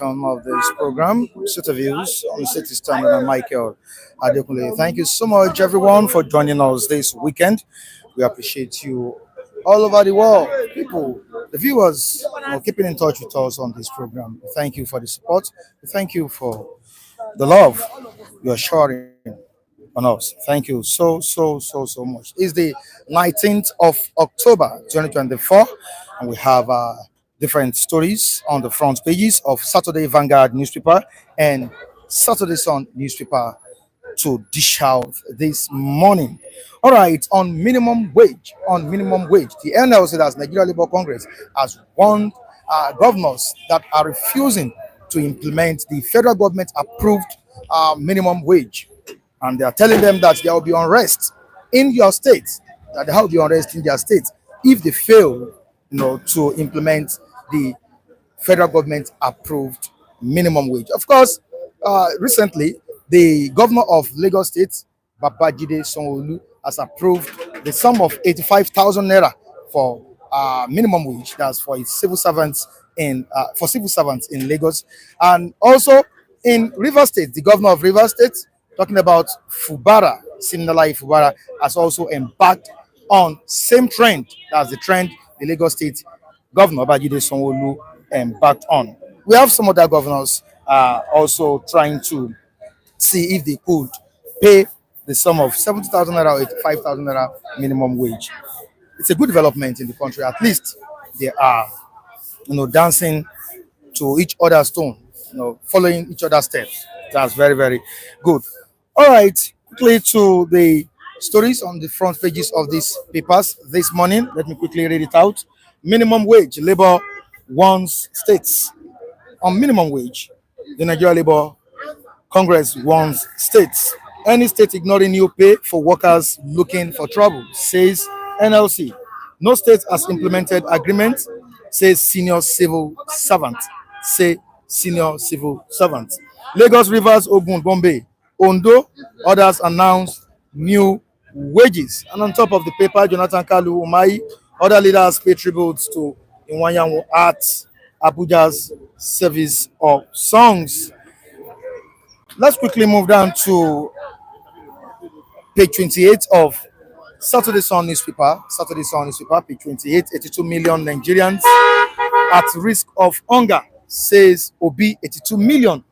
edition of this program, City Views on City Standard and Michael Adekunle. Thank you so much, everyone, for joining us this weekend. We appreciate you all over the world, people, the viewers, keeping in touch with us on this program. Thank you for the support. Thank you for the love you're showing on us. Thank you so much. It's the 19th of October 2024, and we have different stories on the front pages of Saturday Vanguard newspaper and Saturday Sun newspaper to dish out this morning. All right, on minimum wage, the NLC, that's Nigeria Labour Congress, has warned governors that are refusing to implement the federal government approved minimum wage, and they are telling them that there will be unrest in your state, that there will be unrest in their state if they fail, to implement the federal government approved minimum wage. Of course, recently the governor of Lagos State, Babajide Sanwo-Olu, has approved the sum of 85,000 naira for minimum wage. That's for its civil servants in Lagos, and also in Rivers State, the governor of Rivers State, talking about Fubara, Siminalayi Fubara, has also embarked on same trend. That's the trend the Lagos State governor Babajide Sanwo-Olu embarked on. We have some other governors also trying to see if they could pay the sum of 70,000 naira or 85,000 naira minimum wage. It's a good development in the country. At least they are, dancing to each other's tone, following each other's steps. That's very, very good. All right, quickly to the stories on the front pages of these papers this morning. Let me quickly read it out. Minimum wage, Labour warns states. On minimum wage, the Nigeria Labour Congress warns states. Any state ignoring new pay for workers looking for trouble, says NLC. No state has implemented agreement, says senior civil servant. Lagos, Rivers, Ogun, Bombay, Ondo, others announced new wages. And on top of the paper, Jonathan Kalu Umahi, other leaders pay tributes to Iwanyanwu Arts, Abuja's service of songs. Let's quickly move down to page 28 of Saturday Sun newspaper. Saturday Sun newspaper, page 28. 82 million Nigerians at risk of hunger, says Obi. 82 million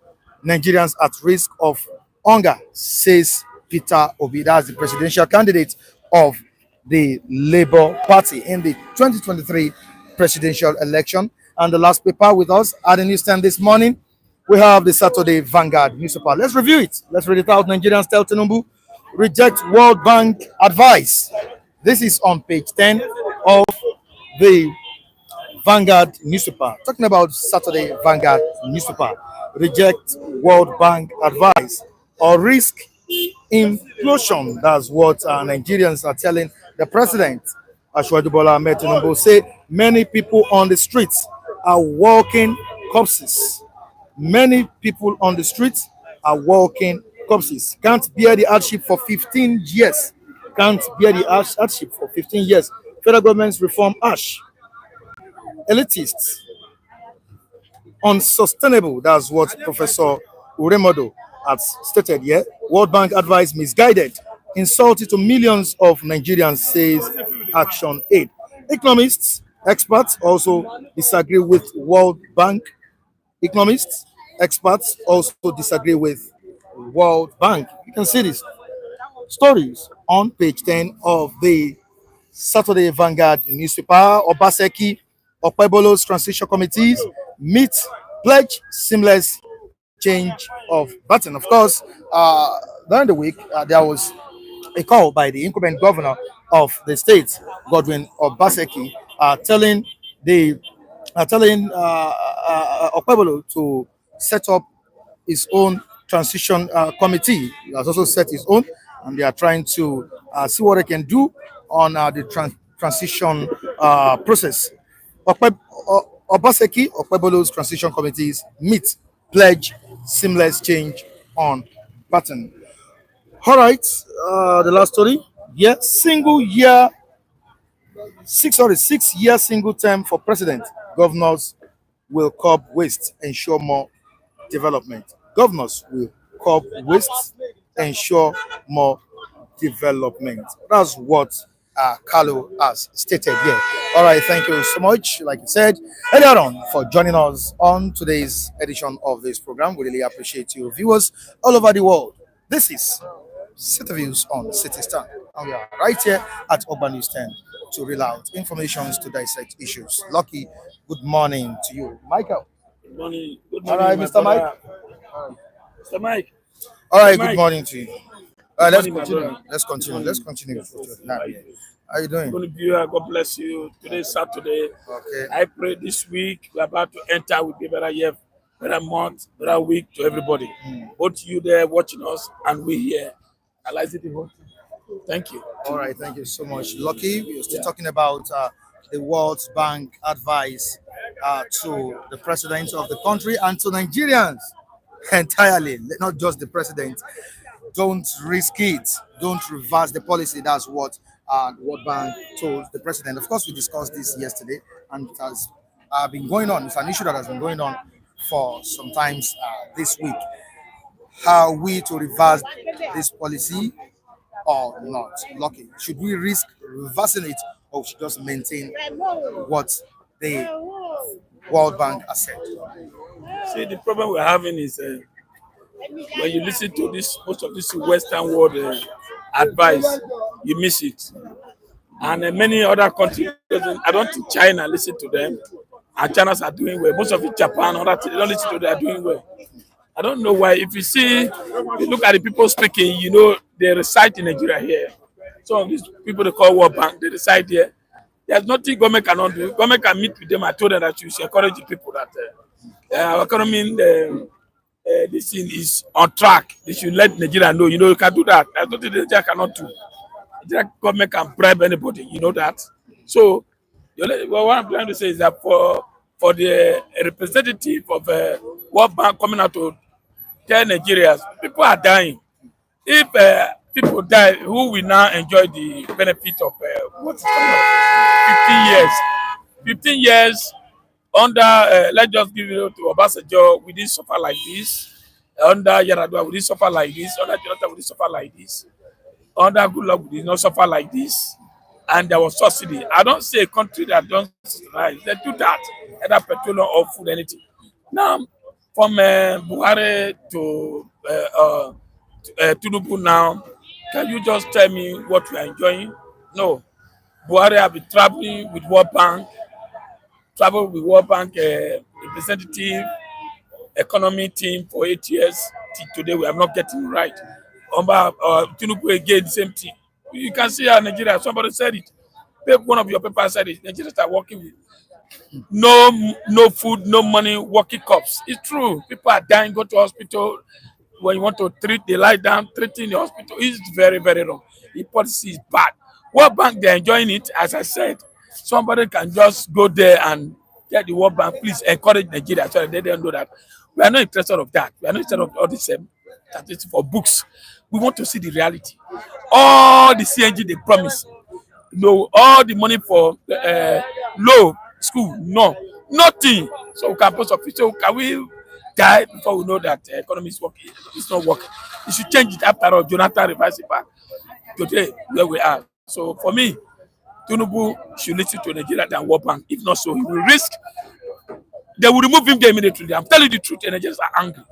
Nigerians at risk of hunger, says Peter Obi. That's the presidential candidate of the Labour Party in the 2023 presidential election. And the last paper with us at the newsstand this morning, we have the Saturday Vanguard newspaper. Let's review it. Let's read it out. Nigerians tell Tinubu, reject World Bank advice. This is on page 10 of the Vanguard newspaper. Talking about Saturday Vanguard newspaper. Reject World Bank advice or risk implosion. That's what Nigerians are telling the president. Ashwaju Bola Ahmed Tinubu say many people on the streets are walking corpses. Many people on the streets are walking corpses. Can't bear the hardship for 15 years. Can't bear the hardship for 15 years. Federal government's reform ash. Elitists. Unsustainable. That's what Professor Uremodo has stated here. World Bank advice misguided. Insulted to millions of Nigerians, says Action Aid. Economists, experts also disagree with World Bank. Economists, experts also disagree with World Bank. You can see these stories on page 10 of the Saturday Vanguard newspaper. Obaseki, Okpebolo's transition committees meet, pledge seamless change of button. Of course, during the week, there was a call by the incumbent governor of the state, Godwin Obaseki, telling Okpebolo to set up his own transition committee. He has also set his own, and they are trying to see what they can do on the transition process. Obaseki, Okpebolo's transition committees meet, pledge seamless change on pattern. All right, the last story. Yeah, 6 year single term for president. Governors will curb waste, ensure more development. Governors will curb waste, ensure more development. That's what Carlo has stated here. All right, thank you so much. Like you said earlier on, for joining us on today's edition of this program. We really appreciate you, viewers all over the world. This is City Views on City Stand, and we are right here at Urban News 10 to reel out informations to dissect issues. Lucky, good morning to you, Michael. Good morning. Good All morning, right, my Mr. Mike. brother. Mr. Mike. All Mr. right, good Mike. morning to you. All right, Good let's morning, my continue. brother. Let's continue. Let's continue. How you doing? Good viewer, God bless you. Today is Saturday. Okay. I pray this week we're about to enter with a better year, better month, better week to everybody. Both you there watching us and we here. I like it. Thank you. All right, thank you so much. Lucky, we are still Yeah. talking about the World Bank advice to the president of the country and to Nigerians entirely, not just the president. Don't risk it. Don't reverse the policy. That's what the World Bank told the president. Of course, we discussed this yesterday, and it has been going on. It's an issue that has been going on for some times this week. How are we to reverse this policy or not? Lucky. Should we risk reversing it, or should we just maintain what the World Bank has said? See, the problem we're having is when you listen to this, most of this Western world advice, you miss it. And many other countries, I don't think China listen to them, and China's are doing well. Most of it, Japan, other they don't listen to them, they are doing well. I don't know why. If you see, you look at the people speaking, you know, they reside in Nigeria here. Some of these people they call World Bank, they reside here. There's nothing government cannot do. Government can meet with them. I told them that you should encourage the people that our economy, this thing is on track. They should let Nigeria know. You know, you can do that. There's nothing Nigeria cannot do. Nigeria government can bribe anybody. You know that. So, well, what I'm trying to say is that for the representative of World Bank coming out to tell Nigerians, people are dying. If people die, who will now enjoy the benefit of what's coming up? 15 years. 15 years under, let's just give it to Obasanjo, we didn't suffer like this. Under Yaradua, we didn't suffer like this. Under Jonathan, we didn't suffer like this. Under Goodluck, we did not suffer like this. And there was subsidy. I don't say a country that don't subsidize. They do that, either petroleum or food, anything. Now, from Buhari to Tinubu now, can you just tell me what we are enjoying? No. Buhari have been traveling with World Bank, representative, economy team for 8 years. Till today, we have not getting it right. Tinubu again, the same thing. You can see how Nigeria, somebody said it. One of your papers said it. Nigerians are working with no food, no money, working cops. It's true. People are dying, go to hospital. When you want to treat, they lie down, treating in the hospital. It's very, very wrong. The policy is bad. World Bank, they're enjoying it. As I said, somebody can just go there and tell the World Bank, please encourage Nigeria. So they don't know that. We are not interested of that. We are not interested of all this statistics for books. We want to see the reality. All the CNG they promise. No, all the money for low school, no, nothing. So we can post up. So can we die before we know that the economy is working? It's not working. You should change it after all. Jonathan reverse it back today where we are. So for me, Tinubu should listen to Nigeria than World Bank. If not so, he will risk. They will remove him there immediately. I'm telling you the truth, and Nigerians are angry.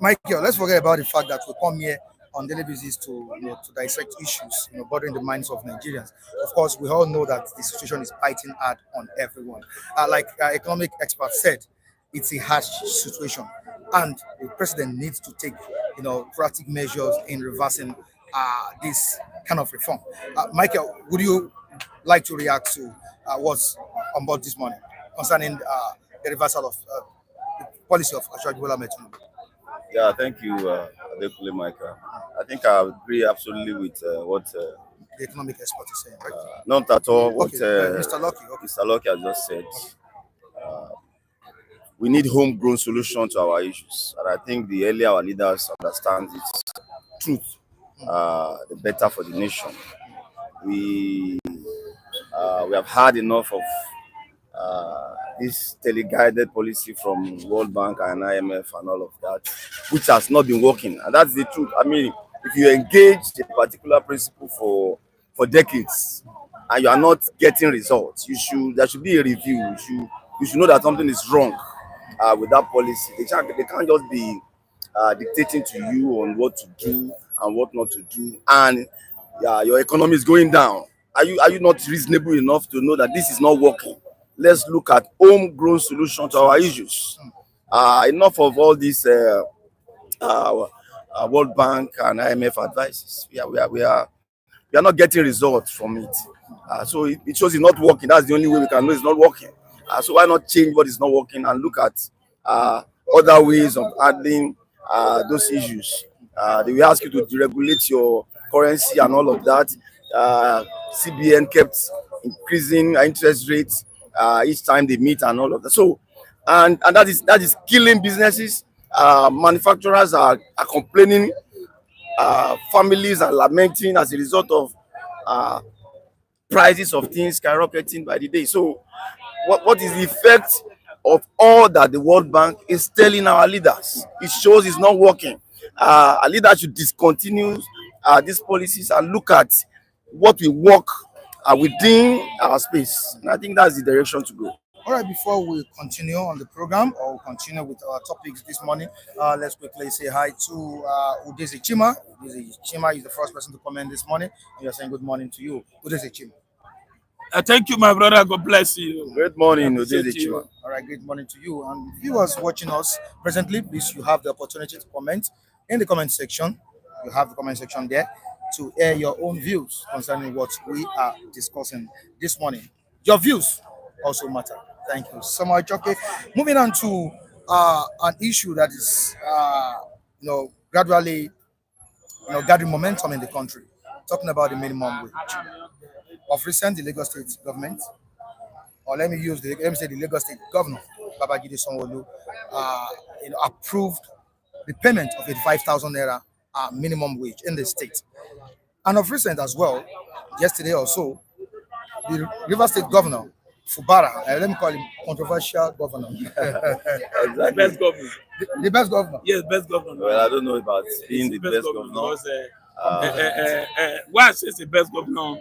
Michael, let's forget about the fact that we come here on daily basis to to dissect issues bothering the minds of Nigerians. Of course, we all know that the situation is biting hard on everyone. Like economic experts said, it's a harsh situation, and the president needs to take proactive measures in reversing this kind of reform. Michael, would you like to react to what's on board this morning concerning the reversal of the policy of Bola Ahmed Tinubu? Yeah, thank you, Adekunle Michael. I think I agree absolutely with what The economic expert is saying, right? not at all what Mr. Lucky. Okay. Mr. Lucky has just said. We need homegrown solution to our issues, and I think the earlier our leaders understand its truth, the better for the nation. We have had enough of this teleguided policy from World Bank and IMF and all of that, which has not been working. And that's the truth. I mean, if you engage a particular principle for decades and you are not getting results, there should be a review. You should know that something is wrong with that policy. They can't just be dictating to you on what to do and what not to do, and your economy is going down. Are you not reasonable enough to know that this is not working? Let's look at homegrown solution to our issues. Enough of all these World Bank and IMF advices. We are not getting results from it. So it shows it's not working. That's the only way we can know it's not working. So why not change what is not working and look at other ways of handling those issues? They will ask you to deregulate your currency and all of that. CBN kept increasing interest rates each time they meet and all of that. So, and that is killing businesses. Manufacturers are complaining. Families are lamenting as a result of prices of things skyrocketing by the day. So, what is the effect of all that the World Bank is telling our leaders? It shows it's not working. Our leaders should discontinue these policies and look at what will work within our space. And I think that's the direction to go. All right, before we continue on the program or continue with our topics this morning, let's quickly say hi to Udeze Chima. Udeze Chima is the first person to comment this morning. We are saying good morning to you, Udeze Chima. Thank you, my brother. God bless you. Good morning, Udeze Chima. All right, good morning to you. And viewers watching us presently, please, you have the opportunity to comment in the comment section. You have the comment section there to air your own views concerning what we are discussing this morning. Your views also matter. Thank you so much. Okay, moving on to an issue that is, gradually, gathering momentum in the country. Talking about the minimum wage. Of recent, the Lagos State government, or let me say the Lagos State Governor, Babajide Sanwo-Olu, approved the payment of 85,000 naira minimum wage in the state. And of recent as well, yesterday or so, the River State Governor, Fubara, let me call him controversial governor. The best governor. The best governor. Yes, best governor. Well, I don't know about being the best governor. Because, why I say it's the best governor,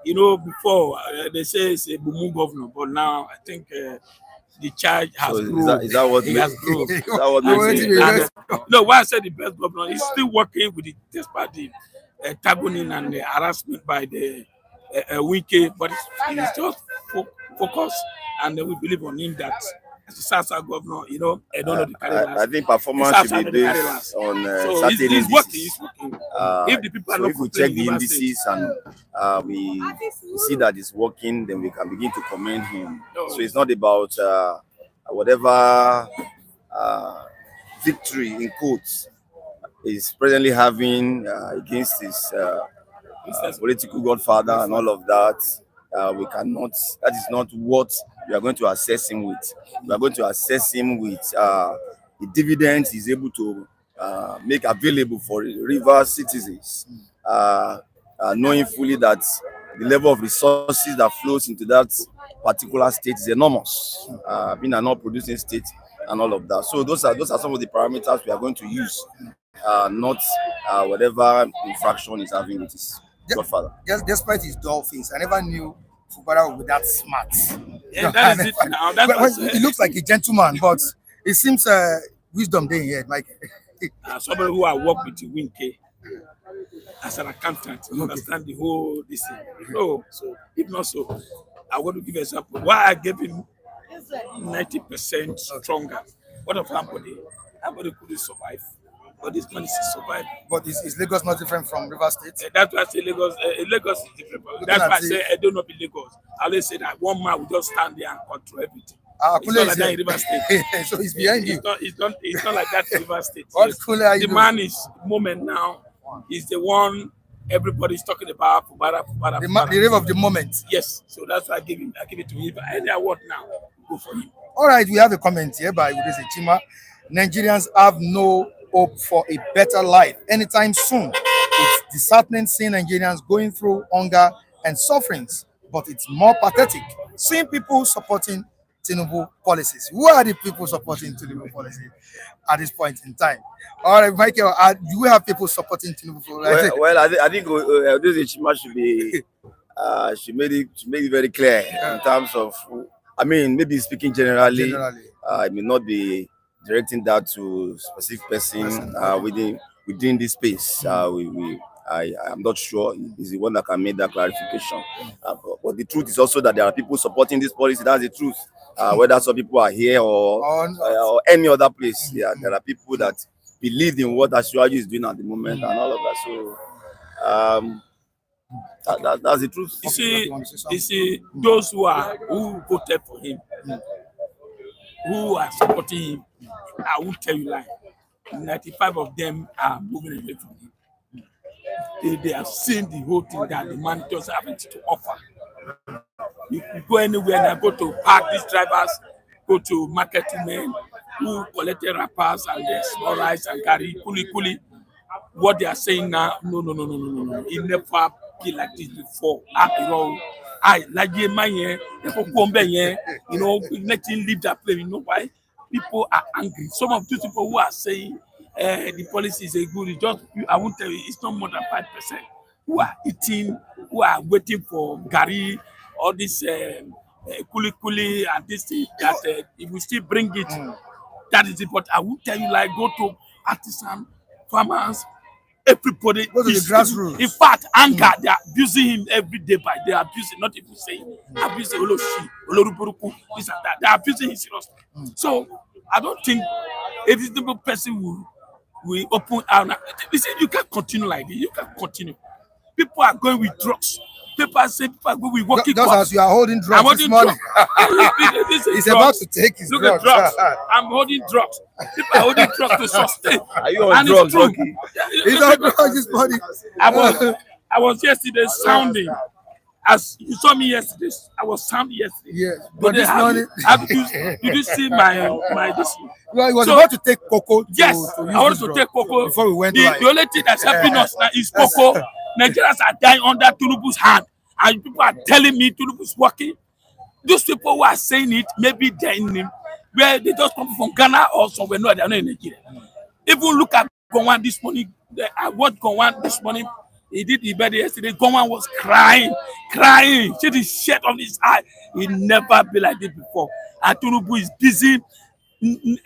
before they say it's a Bumu governor, but now I think the charge has grown. Is that what he has grown? Is that what they say? No, why I said the best governor, he's still working with despite the targeting and the harassment by the Wike, but it's just focus, and we believe on him that as the Sasa governor, I don't know the carriers. I think performance should be based on so certain he's working. If the people are so not if we check the indices and we see that it's working, then we can begin to commend him. So it's not about whatever victory in quotes is presently having against his political godfather and all of that. We cannot. That is not what we are going to assess him with. We are going to assess him with the dividends he's able to make available for river citizens, knowing fully that the level of resources that flows into that particular state is enormous, being an all-producing state and all of that. So those are some of the parameters we are going to use, not whatever infraction is having with his godfather. Just despite his dull face, I never knew Fubara would be that smart. Yeah, that is it now. He looks like a gentleman, but it seems wisdom there here, Mike. Somebody who I work with Winke as an accountant, understand the whole this thing. So if not so, I want to give an example. Why I gave him 90% stronger. What of Ambody? Ambody couldn't survive. But this man is surviving. But is Lagos not different from River State? That's why I say Lagos is different. That's why I say I don't know be Lagos. I always say that one man will just stand there and control everything. It's not like that in River State. So he's behind you. It's not like that in River State. What cooler are you the man is moment now is the one everybody's talking about. Fubara. The rave of the moment. Yes. So that's why I give it to him. If any award now, go for him. All right, we have a comment here by Udeze Chima. Nigerians have no hope for a better life anytime soon. It's disheartening seeing Nigerians going through hunger and sufferings, but it's more pathetic seeing people supporting Tinubu policies? Who are the people supporting Tinubu policies at this point in time? All right, Michael, do we have people supporting Tinubu? I think this Chima should be she made it very clear in terms of, I mean, maybe speaking generally. I may not be directing that to specific person within this space. I am not sure is the one that can make that clarification. But the truth is also that there are people supporting this policy. That's the truth. Whether some people are here or any other place, there are people that believe in what Asiwaju is doing at the moment and all of that. So that's the truth. You see, those who voted for him, who are supporting him, I will tell you, like 95 of them are moving away from him. They have seen the whole thing that the man just having to offer. You go anywhere and go to park, these drivers go to marketing men who collected wrappers and small rice and carry kuli. What they are saying now, no. It never be like this before. Like you know, let him leave that place. You know why? People are angry. Some of these people who are saying the policy is a good, I won't tell you, it's not more than 5%. Who are eating, who are waiting for gari, all this kuli and this thing that if we still bring it, that is it. But I will tell you, like, go to artisan farmers, everybody. Go to the grassroots. In fact, anger, they are abusing him every day by they are abusing, not even saying abusing Oloshi, Oloruburuku, this and that. They are abusing him seriously. So I don't think a reasonable person will open out. Listen, you can't continue like this. You can't continue. People are going with drugs. People say people are going with walking. Just as you are holding drugs this morning. He's about to take his drugs. I'm holding drugs. People are holding drugs to sustain. Are you on drugs, Rocky? He's on drugs this morning. I was yesterday sounding. As you saw me yesterday, I was sounding yesterday. Yes, but this morning. Did you see my this? Well, he was about to take cocoa. Yes, I wanted to take cocoa. Before we went the only thing that's helping us now is cocoa. Nigerians are dying under Tinubu's hand, and people are telling me Tinubu's working. Those people who are saying it, maybe they're in where they just come from Ghana or somewhere. No, they're not in Nigeria. Even look at Gowon this morning. I watched Gowon this morning. He did the birthday yesterday. Gowon was crying. See the shed on his eye. He never been like this before. And Tinubu is busy.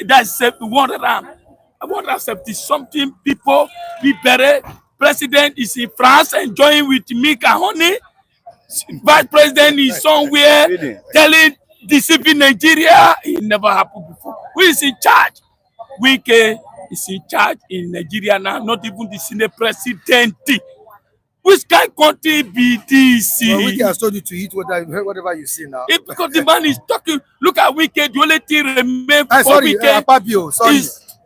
That's 170 something people be better. President is in France enjoying with milk and honey. Vice President is somewhere deceiving Nigeria. It never happened before. Who is in charge? Wike is in charge in Nigeria now, not even the Senate President. Which kind of country be this? Well, Wike has told you to eat whatever you see now. Because the man is talking. Look at Wike. The only thing remain for sorry, Wike Papio, sorry.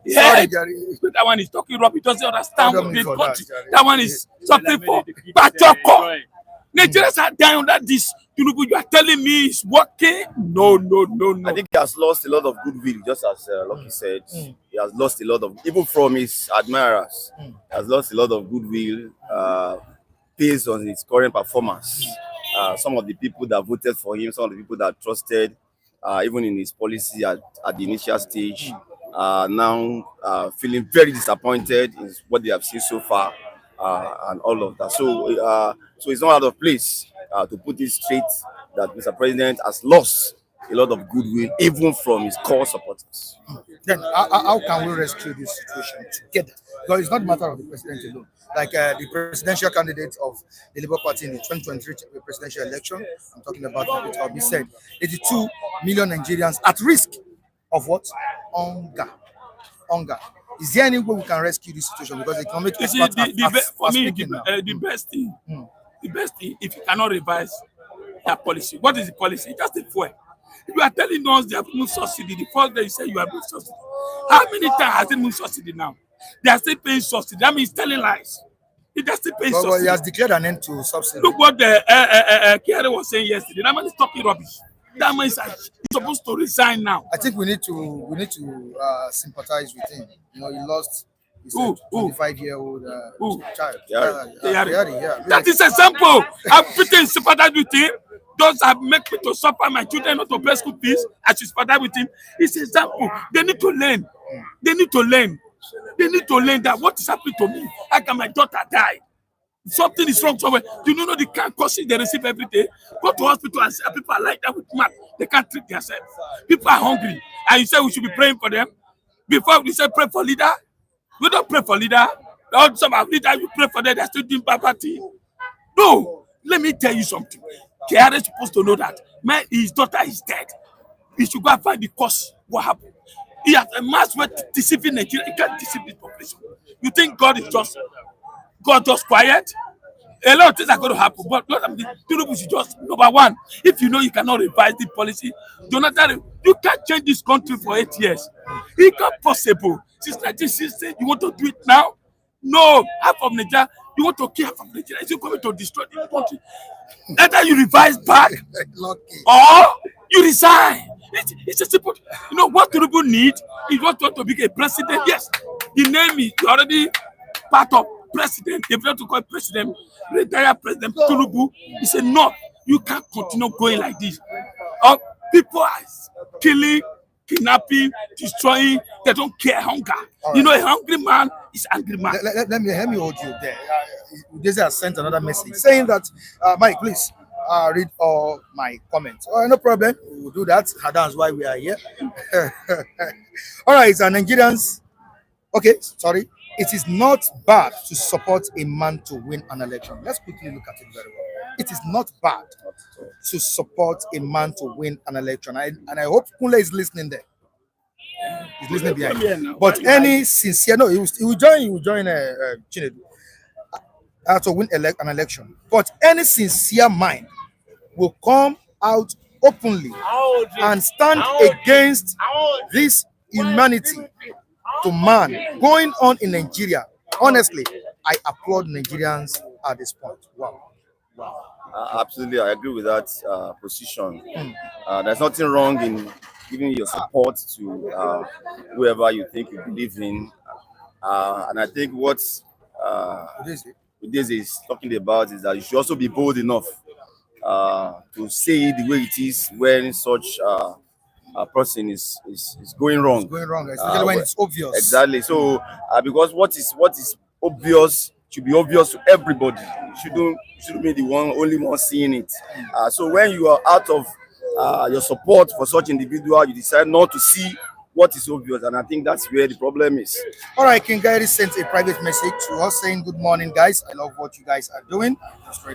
Sorry, that one is talking rubbish. He doesn't understand what the country. That one is something for Bachoko. Nigerians are dying under this. You are telling me it's working? No. I think he has lost a lot of goodwill, just as Lucky said. He has lost a lot of, even from his admirers, he has lost a lot of goodwill based on his current performance. Some of the people that voted for him, some of the people that trusted, even in his policy at the initial stage, now feeling very disappointed in what they have seen so far and all of that. So it's not out of place to put it straight that Mr. President has lost a lot of goodwill, even from his core supporters. Then how can we rescue this situation together? Because it's not a matter of the president alone. Like the presidential candidate of the Labour Party in the 2023 presidential election, I'm talking about Harcourt, Obi said 82 million Nigerians at risk of what? Hunger. Is there any way we can rescue this situation? Because the economic for me, the best thing, if you cannot revise that policy, what is the policy? Just the fuel. You are telling us they have moved subsidy. The first day you say you have moved subsidy. How many times has it moved subsidy now? They are still paying subsidy. That means telling lies. It is still paying subsidy. Well, he has declared an end to subsidy. Look what the Kiari was saying yesterday. That man is talking rubbish. That man is supposed to resign now. I think we need to sympathize with him. You know, he lost It's a 25-year-old child. Yeah. Yeah. That is example. I'm pretty sympathize with him. Those have make me to suffer my children not to pay school fees. I should sympathize with him. It's example. They need to learn. They need to learn. They need to learn that what is happening to me. How can my daughter die? Something is wrong somewhere. Do you know the kind of courses they receive every day? Go to hospital and see people are like that with math. They can't treat themselves. People are hungry. And you say we should be praying for them. Before we say pray for leader, we don't pray for leader. Some of leaders, you pray for them, they're still doing poverty. No, let me tell you something. KRA is supposed to know that his daughter is dead. He should go and find the cause. What happened? He has a mass way deceiving Nigeria. He can't deceive this population. You think God just quiet? A lot of things are going to happen, but Tinubu should just, number one, if you know you cannot revise the policy, Jonathan, you can't change this country for 8 years. It's not possible. Since 1960, you want to do it now? No, half of Nigeria, you want to kill half of Nigeria. Is you coming to destroy the country? Either you revise back or you resign. It's a simple, you know what Tinubu need? He want to be a president. Yes, the name is already part of president. If you want to call president, retired president Tinubu, he said, no, you can't continue going like this. People are killing, kidnapping, destroying. They don't care hunger. Right. You know, a hungry man is angry man. Let me hold you there. This has sent another message saying that, Mike, please read all my comments. No problem. We'll do that. That's why we are here. All right, Nigerians. Okay, sorry. It is not bad to support a man to win an election. Let's quickly look at it very well. It is not bad to support a man to win an election. And I hope Kunle is listening there. He's listening behind. But any sincere, no, he will join Chinedu to win an election. But any sincere mind will come out openly and stand against this humanity to man going on in Nigeria. Honestly, I applaud Nigerians at this point. Wow. Absolutely, I agree with that position. There's nothing wrong in giving your support to whoever you think you believe in. And I think what this is talking about is that you should also be bold enough to say the way it is when such a person is going wrong. It's going wrong, especially when it's obvious. Exactly. So because what is obvious should be obvious to everybody. You shouldn't be the only one seeing it. So when you are out of your support for such individual, you decide not to see what is obvious, and I think that's where the problem is. All right, King Gary sent a private message to us saying, "Good morning, guys. I love what you guys are doing." Say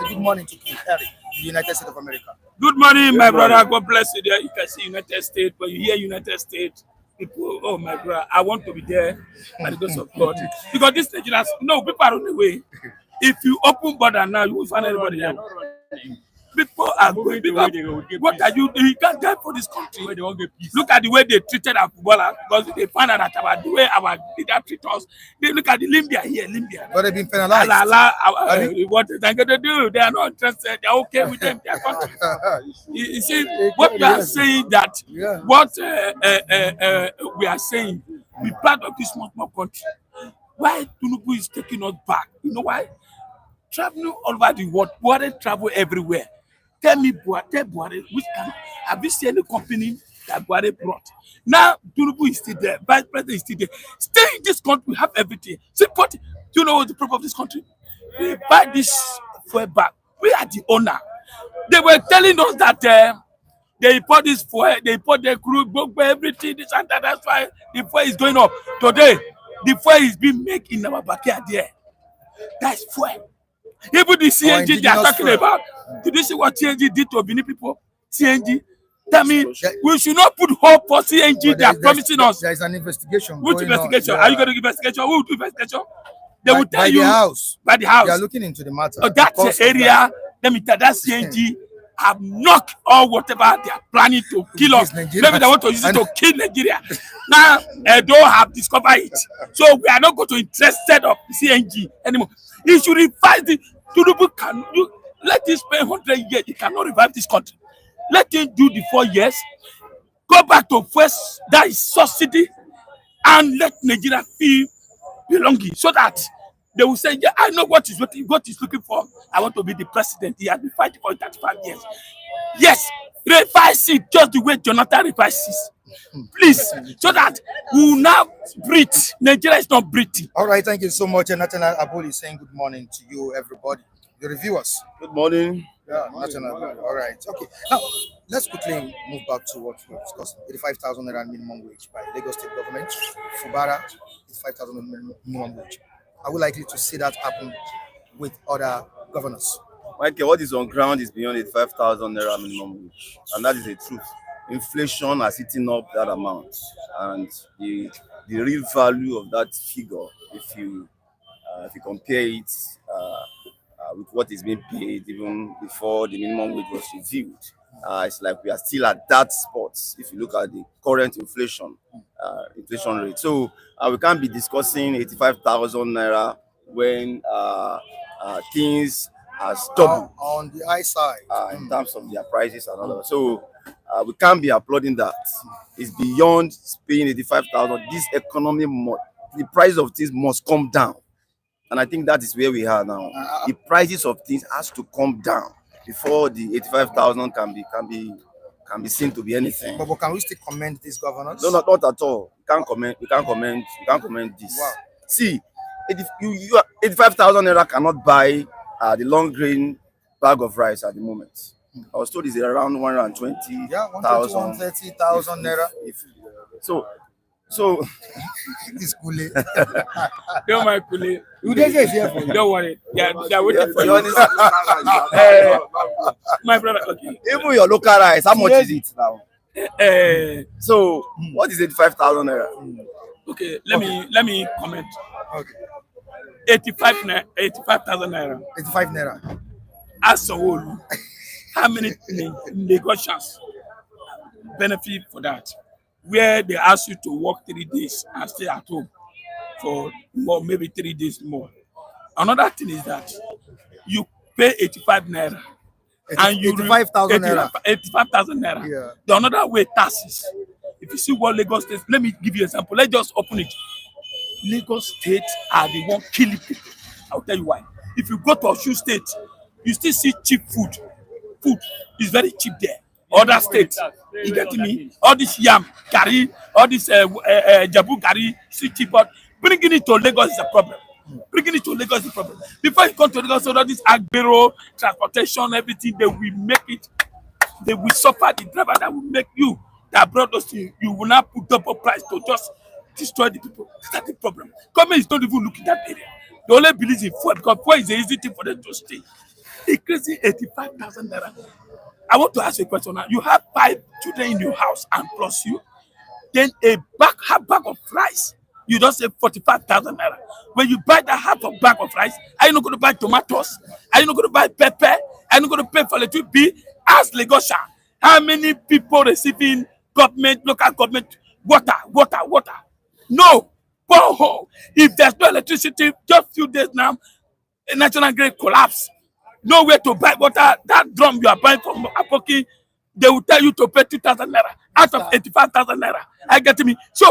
good morning to King Gary, the United States of America. Good morning, my brother. God bless you there. You can see United States. When you hear United States, people, oh my brother, I want to be there by the grace of God. Because this Nigerians, no, people are on the way. If you open border now, you will find everybody here. People are going. What are you doing? You can't die for this country. Look at the way they treated our footballers, because they find out about the way our leader treat us. They look at the Limbia here, Limbia. But they've been penalized. What are they going to do? They are not interested. They are okay with them. Their country. You see, what we are saying that what we are saying, we part of this small country. Why Tinubu is taking us back? You know why? Traveling all over the world, Buhari travel everywhere. Tell Buhari, which have you seen any company that Buhari brought? Now, Tinubu is still there, Vice President is still there. Stay in this country, we have everything. Support. Do you know what the problem of this country? We buy this fuel back. We are the owner. They were telling us that they import this fuel, they import the crude, everything, this and that. That's why the fuel is going up. Today, the fuel is being made in our backyard there. That's fuel. Even the CNG they are talking about. Did you see what CNG did to Benin people? CNG. That means we should not put hope for CNG. They are promising us. There is an investigation. Which investigation? Are you going to give investigation? Who will do investigation? They will tell you. By the house. They are looking into the matter. That area, let me tell you, that CNG have knocked all whatever they are planning to kill us. Maybe they want to use it to kill Nigeria. Now, they don't have discovered it. So we are not going to interested of CNG anymore. He should revive the Tinubu. Can you let him spend 100 years? He cannot revive this country. Let him do the 4 years. Go back to first, that is subsidy, and let Nigeria feel belonging, so that they will say, yeah, I know what is looking for. I want to be the president. He has been fighting for 35 years. Yes, revise it just the way Jonathan revises. Please, so that we will now breathe. Nigeria is not breathing. All right, thank you so much. And Nathaniel Aboli is saying good morning to you, everybody, the reviewers. Good morning. Yeah, Nathaniel Aboli. All right, okay. Now, let's quickly move back to what we discussed: 85,000 naira minimum wage by Lagos State government. Fubara is 5,000 minimum wage. Are we likely to see that happen with other governors? Michael, what is on ground is beyond 85,000 naira minimum wage, and that is the truth. Inflation has eaten up that amount, and the real value of that figure, if you compare it with what is being paid even before the minimum wage was reviewed, it's like we are still at that spot. If you look at the current inflation rate, so we can't be discussing 85,000 naira when things are doubled on the high side in terms of their prices and all that. So we can't be applauding that. It's beyond paying 85,000. This economy, the price of things must come down, and I think that is where we are now. The prices of things has to come down before the 85,000 can be seen to be anything. But can we still commend these governors? No, not at all. We can't comment this. Wow. See, 85,000 naira cannot buy the long grain bag of rice at the moment. I was told it's around 120,000. Yeah, 130,000 naira. So This Kule. Don't mind Kule. Don't worry. They're waiting for you. My brother, okay. Even your local rice, how much is it now? So what is 85,000 naira? Okay, let me comment. Okay. 85,000 naira. 85 naira. As a whole, how many Lagosians benefit for that? Where they ask you to work 3 days and stay at home for more, maybe 3 days more. Another thing is that you pay 85 naira. And you 85,000 naira. 85,000 naira. Yeah. The another way taxes. If you see what Lagos State, let me give you an example. Let's just open it. Lagos State are the one killing people. I'll tell you why. If you go to Osun State, you still see cheap food. Food is very cheap there. Other states, you get me? All this yam, curry, all this jabu curry, see cheap. But bringing it to Lagos is a problem. Bringing it to Lagos is a problem. Before you come to Lagos, all this agbero, transportation, everything, they will make it. They will suffer the driver that will make you, that brought us to you. You will not put double price to just destroy the people. That's the problem. Government is not even looking at that area. They only believe in fuel because fuel is the easy thing for them to stay. Increasing 85,000 naira. I want to ask you a question now. You have 5 children in your house and plus you, then half bag of rice. You don't say 45,000 naira. When you buy that half a bag of rice, are you not going to buy tomatoes? Are you not going to buy pepper? Are you not going to pay for electricity? Ask Lagosha, how many people receiving local government water? No. Borehole. If there's no electricity, just few days now, a national grid collapse. Nowhere to buy water. That drum you are buying from Apoki, they will tell you to pay 2,000 naira out of 85,000 naira. I get me. So,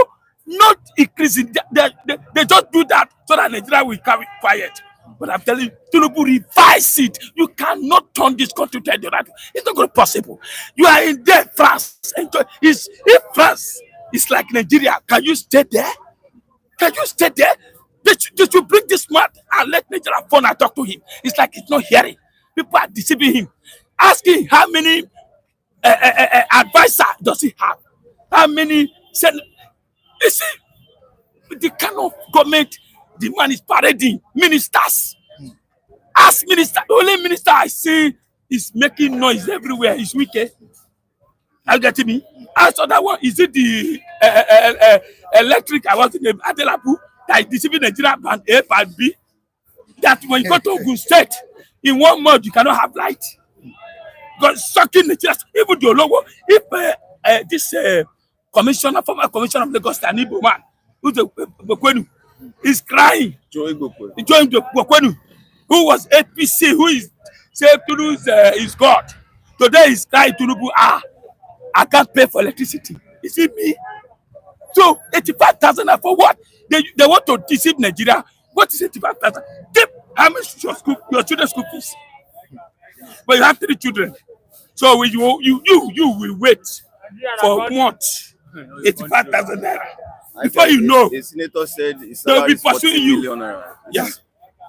not increasing. They just do that so that Nigeria will carry quiet. But I'm telling you, Tinubu, revise it. You cannot turn this country to Nigeria. It's not going to be possible. You are in there, France. If France is like Nigeria, can you stay there? Can you stay there? They should bring this man and let Nigeria phone and talk to him. It's like he's not hearing. People are deceiving him. Asking how many advisor does he have? How many? You see, the kind of government the man is parading. Ministers. Ask minister. The only minister I see is making noise everywhere. Is wicked. Are you getting me? Ask other one. Is it the electric? I was in the Adelabu that is deceiving Nigeria band A and B. That when you go to Ogun State, in 1 month you cannot have light. Because sucking Nigeria, even the logo. If this former commissioner of Lagos State, Igbo man, who's the Bokwenu, is crying. Join Bokwenu, who was APC, who is saying Tinubu is God. Today he's crying Tinubu, I can't pay for electricity. Is it me? So 85,000 for what? They want to deceive Nigeria. What is 85,000? How much is your children's school fees? But you have 3 children. So you will wait for what? 85,000 naira. Before you know, the senator said they'll be pursuing you. Yeah.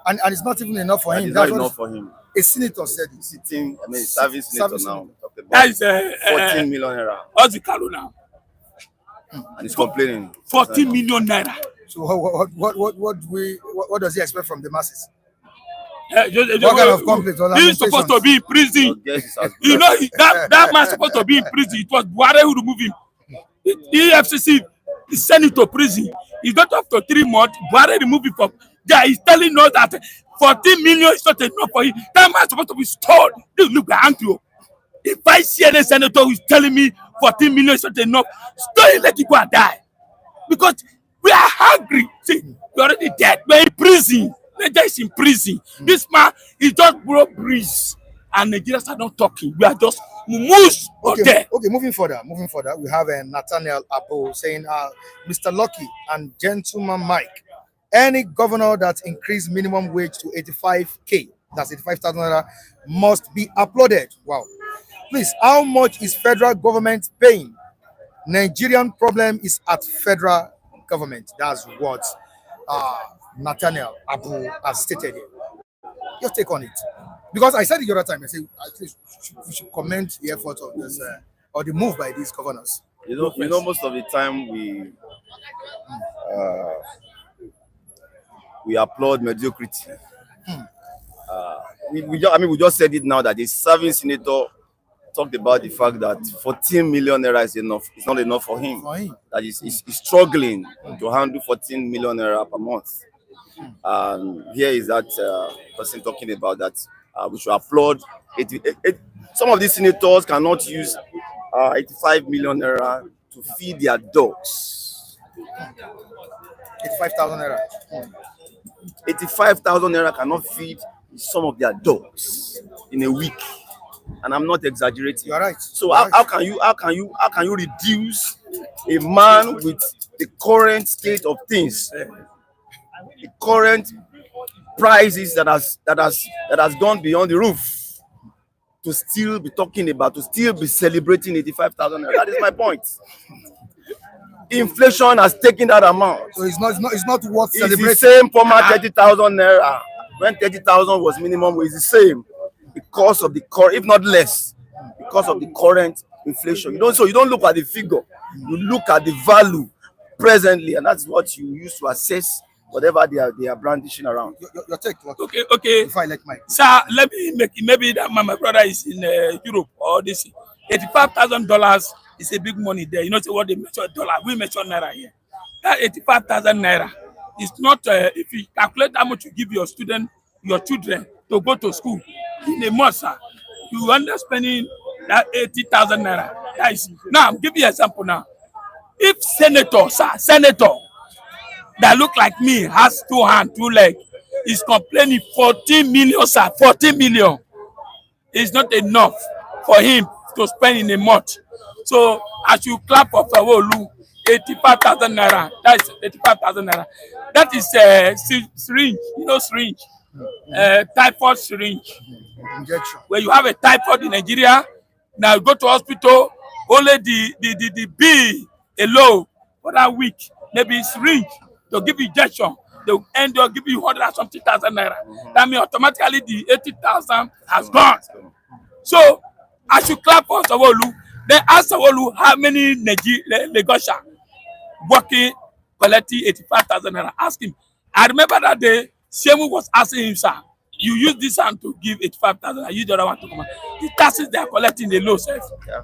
And it's not even enough for him. It's not enough for him. A senator said it. Sitting, I mean, service senator now. That is 14 million naira. What's the calo now? And he's complaining. 14 million naira. So what does he expect from the masses? What kind of complaints? He's supposed to be in prison. You know that man's supposed to be in prison. It was Buhari who removed him. The EFCC is sent him to prison. He got up to 3 months. Buhari removed him from. Yeah, he's telling us that 14 million is not enough for him. That man's supposed to be stored. Look behind you. If I see any senator who is telling me 14 million is not enough, store him, let him go and die. Because we are hungry. See, we're already dead. We're in prison. Nigeria is in prison. This man is just broke breeze. And Nigerians are not talking. We are just mumus there. Okay, moving further, we have Nathaniel Abo saying, Mr. Lucky and Gentleman Mike, any governor that increased minimum wage to 85K, that's 85,000 naira, must be applauded. Wow. Please, how much is federal government paying? Nigerian problem is at federal government. That's what Nathaniel Abu has stated here. Your take on it. Because I said it the other time, I said we should commend the effort of this or the move by these governors. You know, most of the time we applaud mediocrity. We just said it now that the serving senator talked about the fact that 14 million naira is enough. It's not enough for him. That he's struggling to handle 14 million naira per month. Here is that person talking about that. We should applaud. Some of these senators cannot use 85 million naira to feed their dogs. 85,000 naira. 85,000 naira cannot feed some of their dogs in a week, and I'm not exaggerating. You're right. So how can you reduce a man with the current state of things, the current prices that has gone beyond the roof, to still be talking about, to still be celebrating 85,000 naira? That is my point. Inflation has taken that amount. So it's not worth celebrating. It's the same former 30,000 naira. When 30,000 was minimum, it's the same because of the current, if not less, because of the current inflation. You don't look at the figure, you look at the value presently, and that's what you use to assess whatever they are brandishing around. Your take. Okay. If I let Mike. Sir, let me make it. Maybe that my brother is in Europe or this. $85,000 is a big money there. You know what they measure dollar? We measure naira here. That 85,000 naira is not. If you calculate how much you give your children to go to school in a month, sir, you end up spending that 80,000 naira. That is, now I'm giving you an example now. If senator that look like me has 2 hands, 2 legs, is complaining 14 million, sir, 14 million is not enough for him to spend in a month. So as you clap for Fewolu, 85,000 naira. That is 85,000 naira. That is syringe, syringe, typhoid syringe. Injection. Where you have a typhoid in Nigeria, now you go to hospital, only the bill alone for that week, maybe syringe, they'll give you injection, they'll give you 100,000 naira. That means automatically the 80,000 has gone. So as you clap for Fewolu, then ask Fewolu how many Lagosians working collecting 85,000 naira. Ask him. I remember that day, Shemu was asking him, sir, you use this hand to give 85,000, I use the other one to come out. The taxes they are collecting, the low self. Yeah.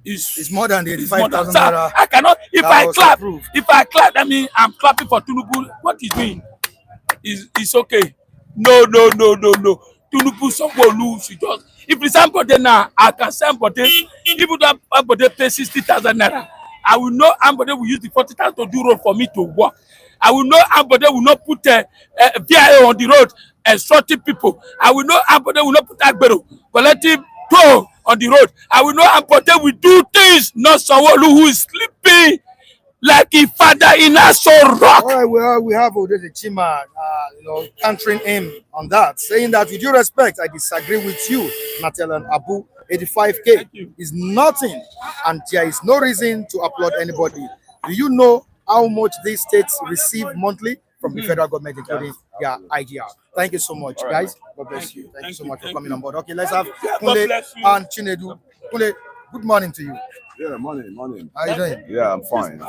It's more than the 85,000 naira. I cannot, if I clap, that means I'm clapping for Tinubu. What he's doing is okay. No. Tinubu Sanwo-Olu should just, if it's somebody now, I can say somebody, even though somebody pay 60,000 naira, I will know somebody will use the 40,000 to do road for me to work. I will know somebody will not put a VIO on the road and instructing people. I will know somebody will not put Agbero collective toll on the road. I will know somebody will do things, not Sanwo-Olu who is sleeping like a father in a so rock. All right, well, we have Odede Chima, countering him on that, saying that with due respect, I disagree with you, Natal and Abu. 85K is nothing, and there is no reason to applaud anybody. Do you know how much these states receive monthly from the federal government, including their IGR? Thank you so much, guys. God bless you. Thank you so much for coming on board. Okay, let's have Kunle and Chinedu. Kunle, good morning to you. Yeah, morning. How are you doing? Yeah, I'm fine.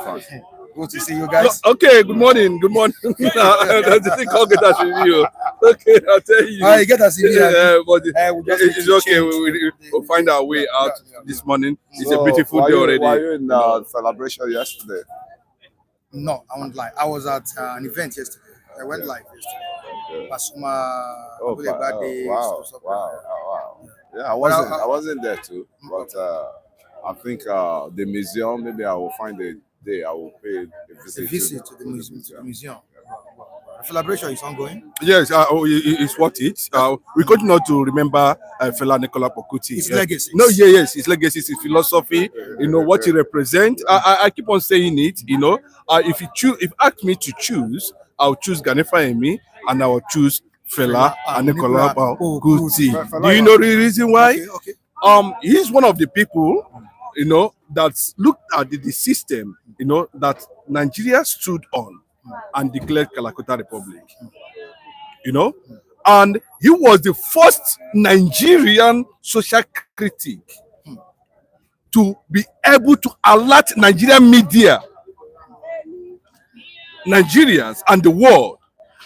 Good to see you guys. Okay, good morning. That's the call get us review. Okay, I'll tell you. I get us in here. Yeah, but it's okay. We'll find our way out this morning. It's a beautiful day already. Were you in celebration yesterday? No, I won't lie. I was at an event yesterday. I went live yesterday. Pasuma. Wow. Yeah, I wasn't there too, but I think the museum. Maybe I will find a day. I will pay a visit to the museum. The celebration is ongoing. Yes, it's worth it. We continue to remember Fela Kuti. His legacy. No, yes, his legacy, his philosophy. What he represents. I keep on saying it. If asked me to choose, I'll choose Ganefa Emi and I will choose Fela Kuti. Do you know the reason why? Okay. He's one of the people, that looked at the system, that Nigeria stood on and declared Calcutta Republic. And he was the first Nigerian social critic to be able to alert Nigerian media, Nigerians and the world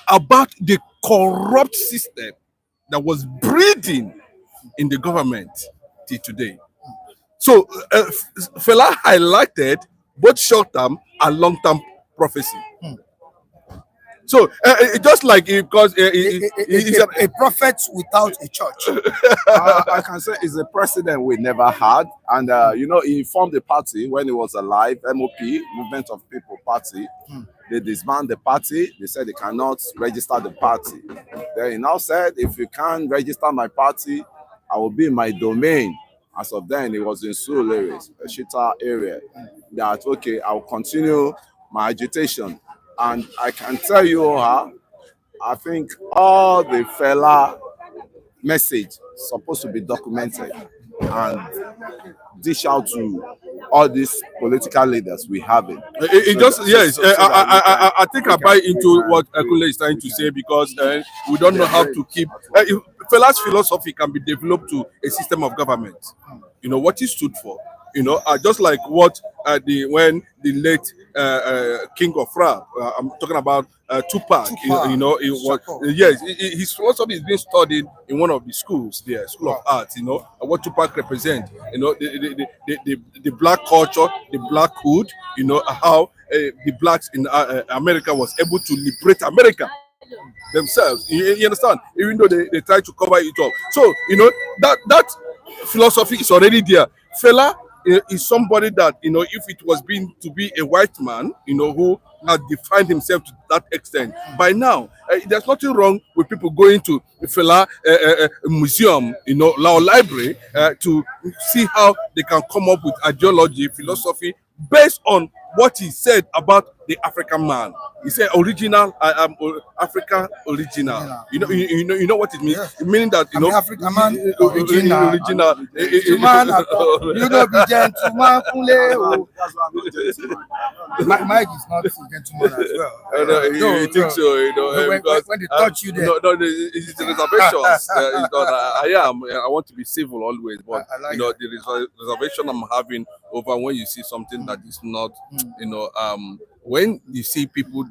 about the corrupt system that was breeding in the government till today. So Fela highlighted both short-term and long-term prophecy. So just like because he's a prophet without a church. I can say it's a precedent we never had, and he formed a party when he was alive, MOP, Movement of People Party. They disbanded the party. They said they cannot register the party. Then he now said, if you can't register my party, I will be in my domain. As of then, it was in Surulere, a Shita area. That okay, I'll continue my agitation. And I can tell you, I think all the Fela message supposed to be documented and dish out to all these political leaders we have it. I think I buy into what Ekule is trying to say, because we don't know how to keep. Fela's philosophy can be developed to a system of government. What he stood for. Just like what when the late King of Rap, I'm talking about Tupac. His philosophy is being studied in one of the schools there, School of Art. What Tupac represents. The black culture, the black hood. How the blacks in America was able to liberate America themselves. You understand? Even though they try to cover it up. So that philosophy is already there. Fela is somebody that, if it was being to be a white man, who has defined himself to that extent, by now, there's nothing wrong with people going to Fela museum, or library, to see how they can come up with ideology, philosophy, based on what he said about the African man. He said, "Original, I am African original." You know what it means. Yes. Meaning that African man original. Man, you know, be gentleman. Mike is not gentleman as well. You think so? When they touch you there. No, it's the reservations. It's not. I want to be civil always, but I like the reservation I'm having over when you see something that is not, when you see people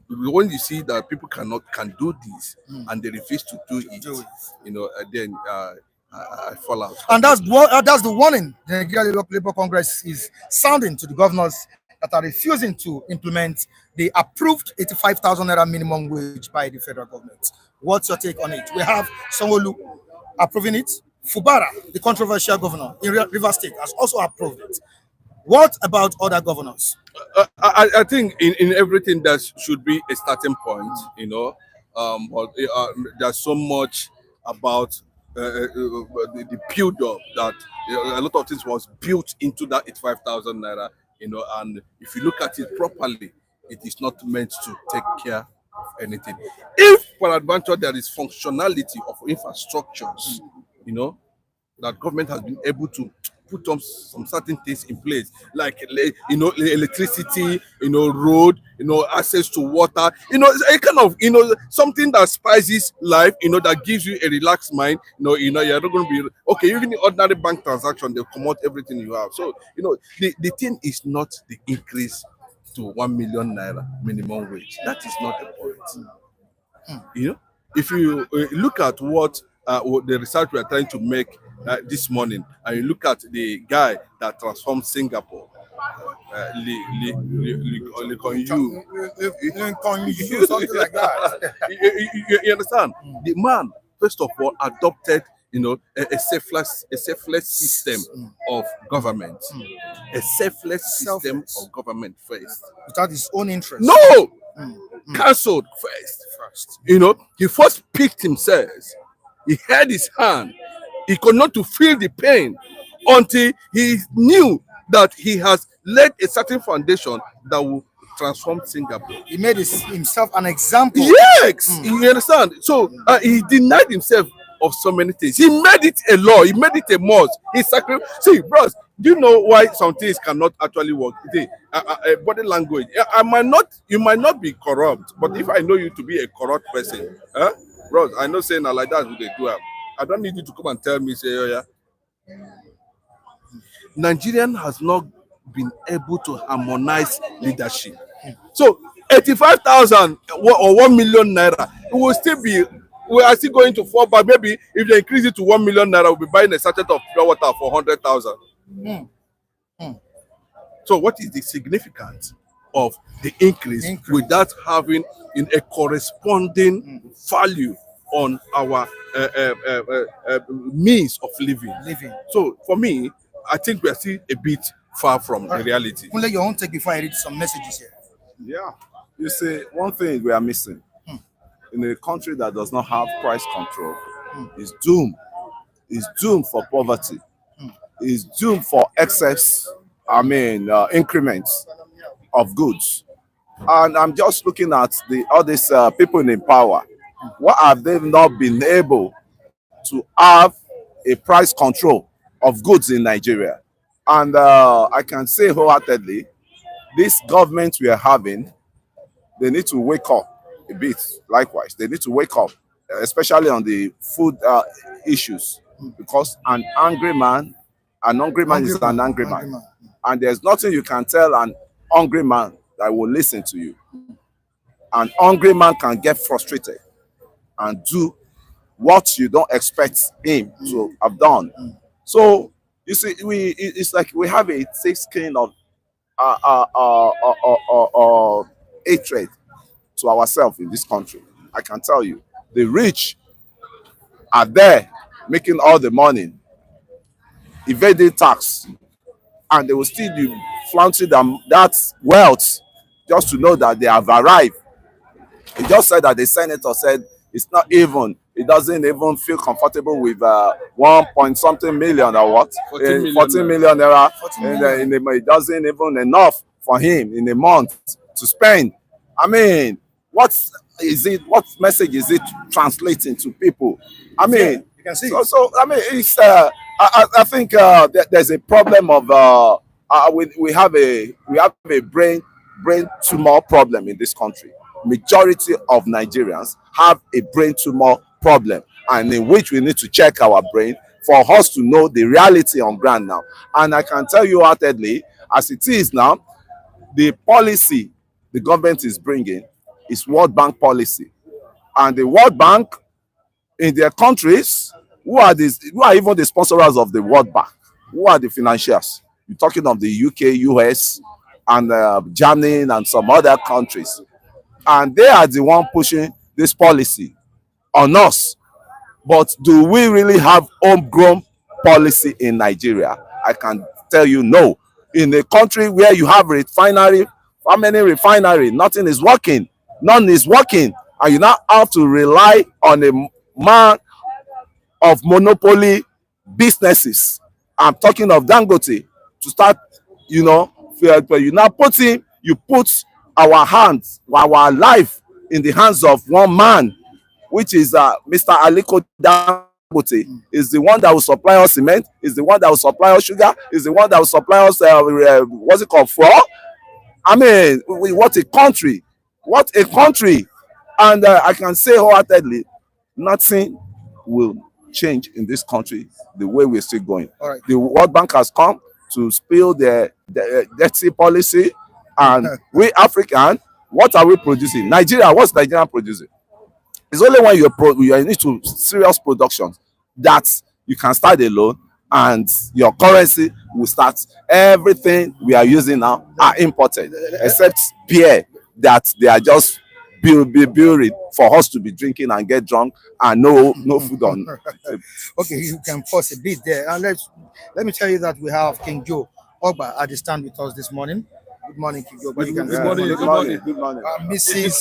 when you see that people can do this and they refuse to do it, then I fall out. And that's the warning the Nigerian Labour Congress is sounding to the governors that are refusing to implement the approved 85,000 naira minimum wage by the federal government. What's your take on it? We have Sanwo-Olu approving it. Fubara, the controversial governor in Rivers State, has also approved it. What about other governors? I think in everything there should be a starting point, but there's so much about the build-up that a lot of things was built into that 85,000 naira. you know, and if you look at it properly, it is not meant to take care of anything. If, for advantage, there is functionality of infrastructures, you know, that government has been able to put up some certain things in place, like, you know, electricity, you know, road, you know, access to water, you know, a kind of, you know, something that spices life, you know, that gives you a relaxed mind. You know, you're not going to be okay. Even the ordinary bank transaction, they'll come out everything you have. So, you know, the thing is not the increase to 1 million naira minimum wage. That is not the point. You know, if you look at what the research we are trying to make this morning, and you look at the guy that transformed Singapore, Lee Kuan Yew, something like that. you understand? The man, first of all, adopted, you know, a selfless system of government, a selfless system of government first, Without his own interest. no, cancelled first. You know, he first picked himself. He held his hand. He could not to feel the pain until he knew that he has laid a certain foundation that will transform Singapore. He made himself an example. Yes, you understand. So he denied himself of so many things. He made it a law. He made it a must. He sacrificed. See, bros, do you know why some things cannot actually work? Body language. You might not be corrupt, but if I know you to be a corrupt person, bros, I know saying like that who they do have. I don't need you to come and tell me, say, oh yeah. Nigerian has not been able to harmonize leadership. So 85,000 or 1 million naira, we are still going to fall back. Maybe if they increase it to 1 million naira, we'll be buying a sachet of pure water for 100,000. So what is the significance of the increase without having a corresponding value on our means of living? So for me, I think we are still a bit far from the reality. Kunle, your own take before I read some messages here. Yeah. You see, one thing we are missing in a country that does not have price control is doomed. Is doomed for poverty. Is doomed for excess, increments of goods. And I'm just looking at all these people in power. What have they not been able to have a price control of goods in Nigeria? And I can say wholeheartedly, this government we are having, they need to wake up a bit. Likewise, they need to wake up, especially on the food issues, because an hungry man is an angry man. And there's nothing you can tell an hungry man that will listen to you. An hungry man can get frustrated and do what you don't expect him to have done. So you see, it's like we have a thick skin of hatred to ourselves in this country. I can tell you, the rich are there making all the money, evading tax, and they will still be flaunting them that wealth just to know that they have arrived. He just said that the senator said it's not even, he doesn't even feel comfortable with 1 point something million or what? 14 million naira. It doesn't even enough for him in a month to spend. I mean, what message is it translating to people? I mean, you can see. So I mean, it's I think there's a problem of we have a brain tumor problem in this country. Majority of Nigerians have a brain tumor problem, and in which we need to check our brain for us to know the reality on ground now. And I can tell you heartedly, as it is now, the policy the government is bringing is World Bank policy, and the World Bank in their countries, who are even the sponsors of the World Bank? Who are the financiers? You're talking of the UK, US, and Germany and some other countries. And they are the one pushing this policy on us. But do we really have homegrown policy in Nigeria? I can tell you no. In a country where you have refinery, how many refinery? Nothing is working. None is working. And you now have to rely on a man of monopoly businesses. I'm talking of Dangote to start, You now you put our hands, our life in the hands of one man, which is Mr. Aliko Dangote, is the one that will supply us cement, is the one that will supply us sugar, is the one that will supply us what's it called, for? I mean, what a country, what a country. And I can say wholeheartedly, nothing will change in this country the way we're still going. All right. The World Bank has come to spill the dirty policy, and we African, what are we producing? Nigeria, what's Nigeria producing? It's only when you are into serious production that you can start alone, and your currency will start. Everything we are using now are imported, except beer that they are just building for us to be drinking and get drunk, and no food on. Okay, you can pause a bit there. And let me tell you that we have King Joe Ogba at the stand with us this morning. Good morning, King Joe. Good morning. Mrs.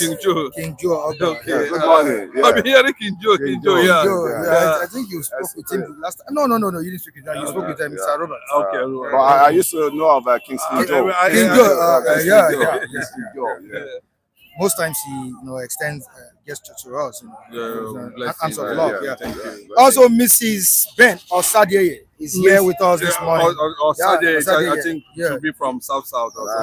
King Joe Ogba. Okay. Good morning. I've been hearing King Joe. Yeah. I think you spoke with him last time. No, you didn't speak with him. You spoke with Mr. Robert. Okay. But I used to know of King Joe. King Joe, yeah. Most times he extends gesture to us. Hands of you. love. Yeah, Yeah. thank you. Also, Mrs. Ben Osadeye is here with us this morning. Osadeye, I think Yeah. should be from South.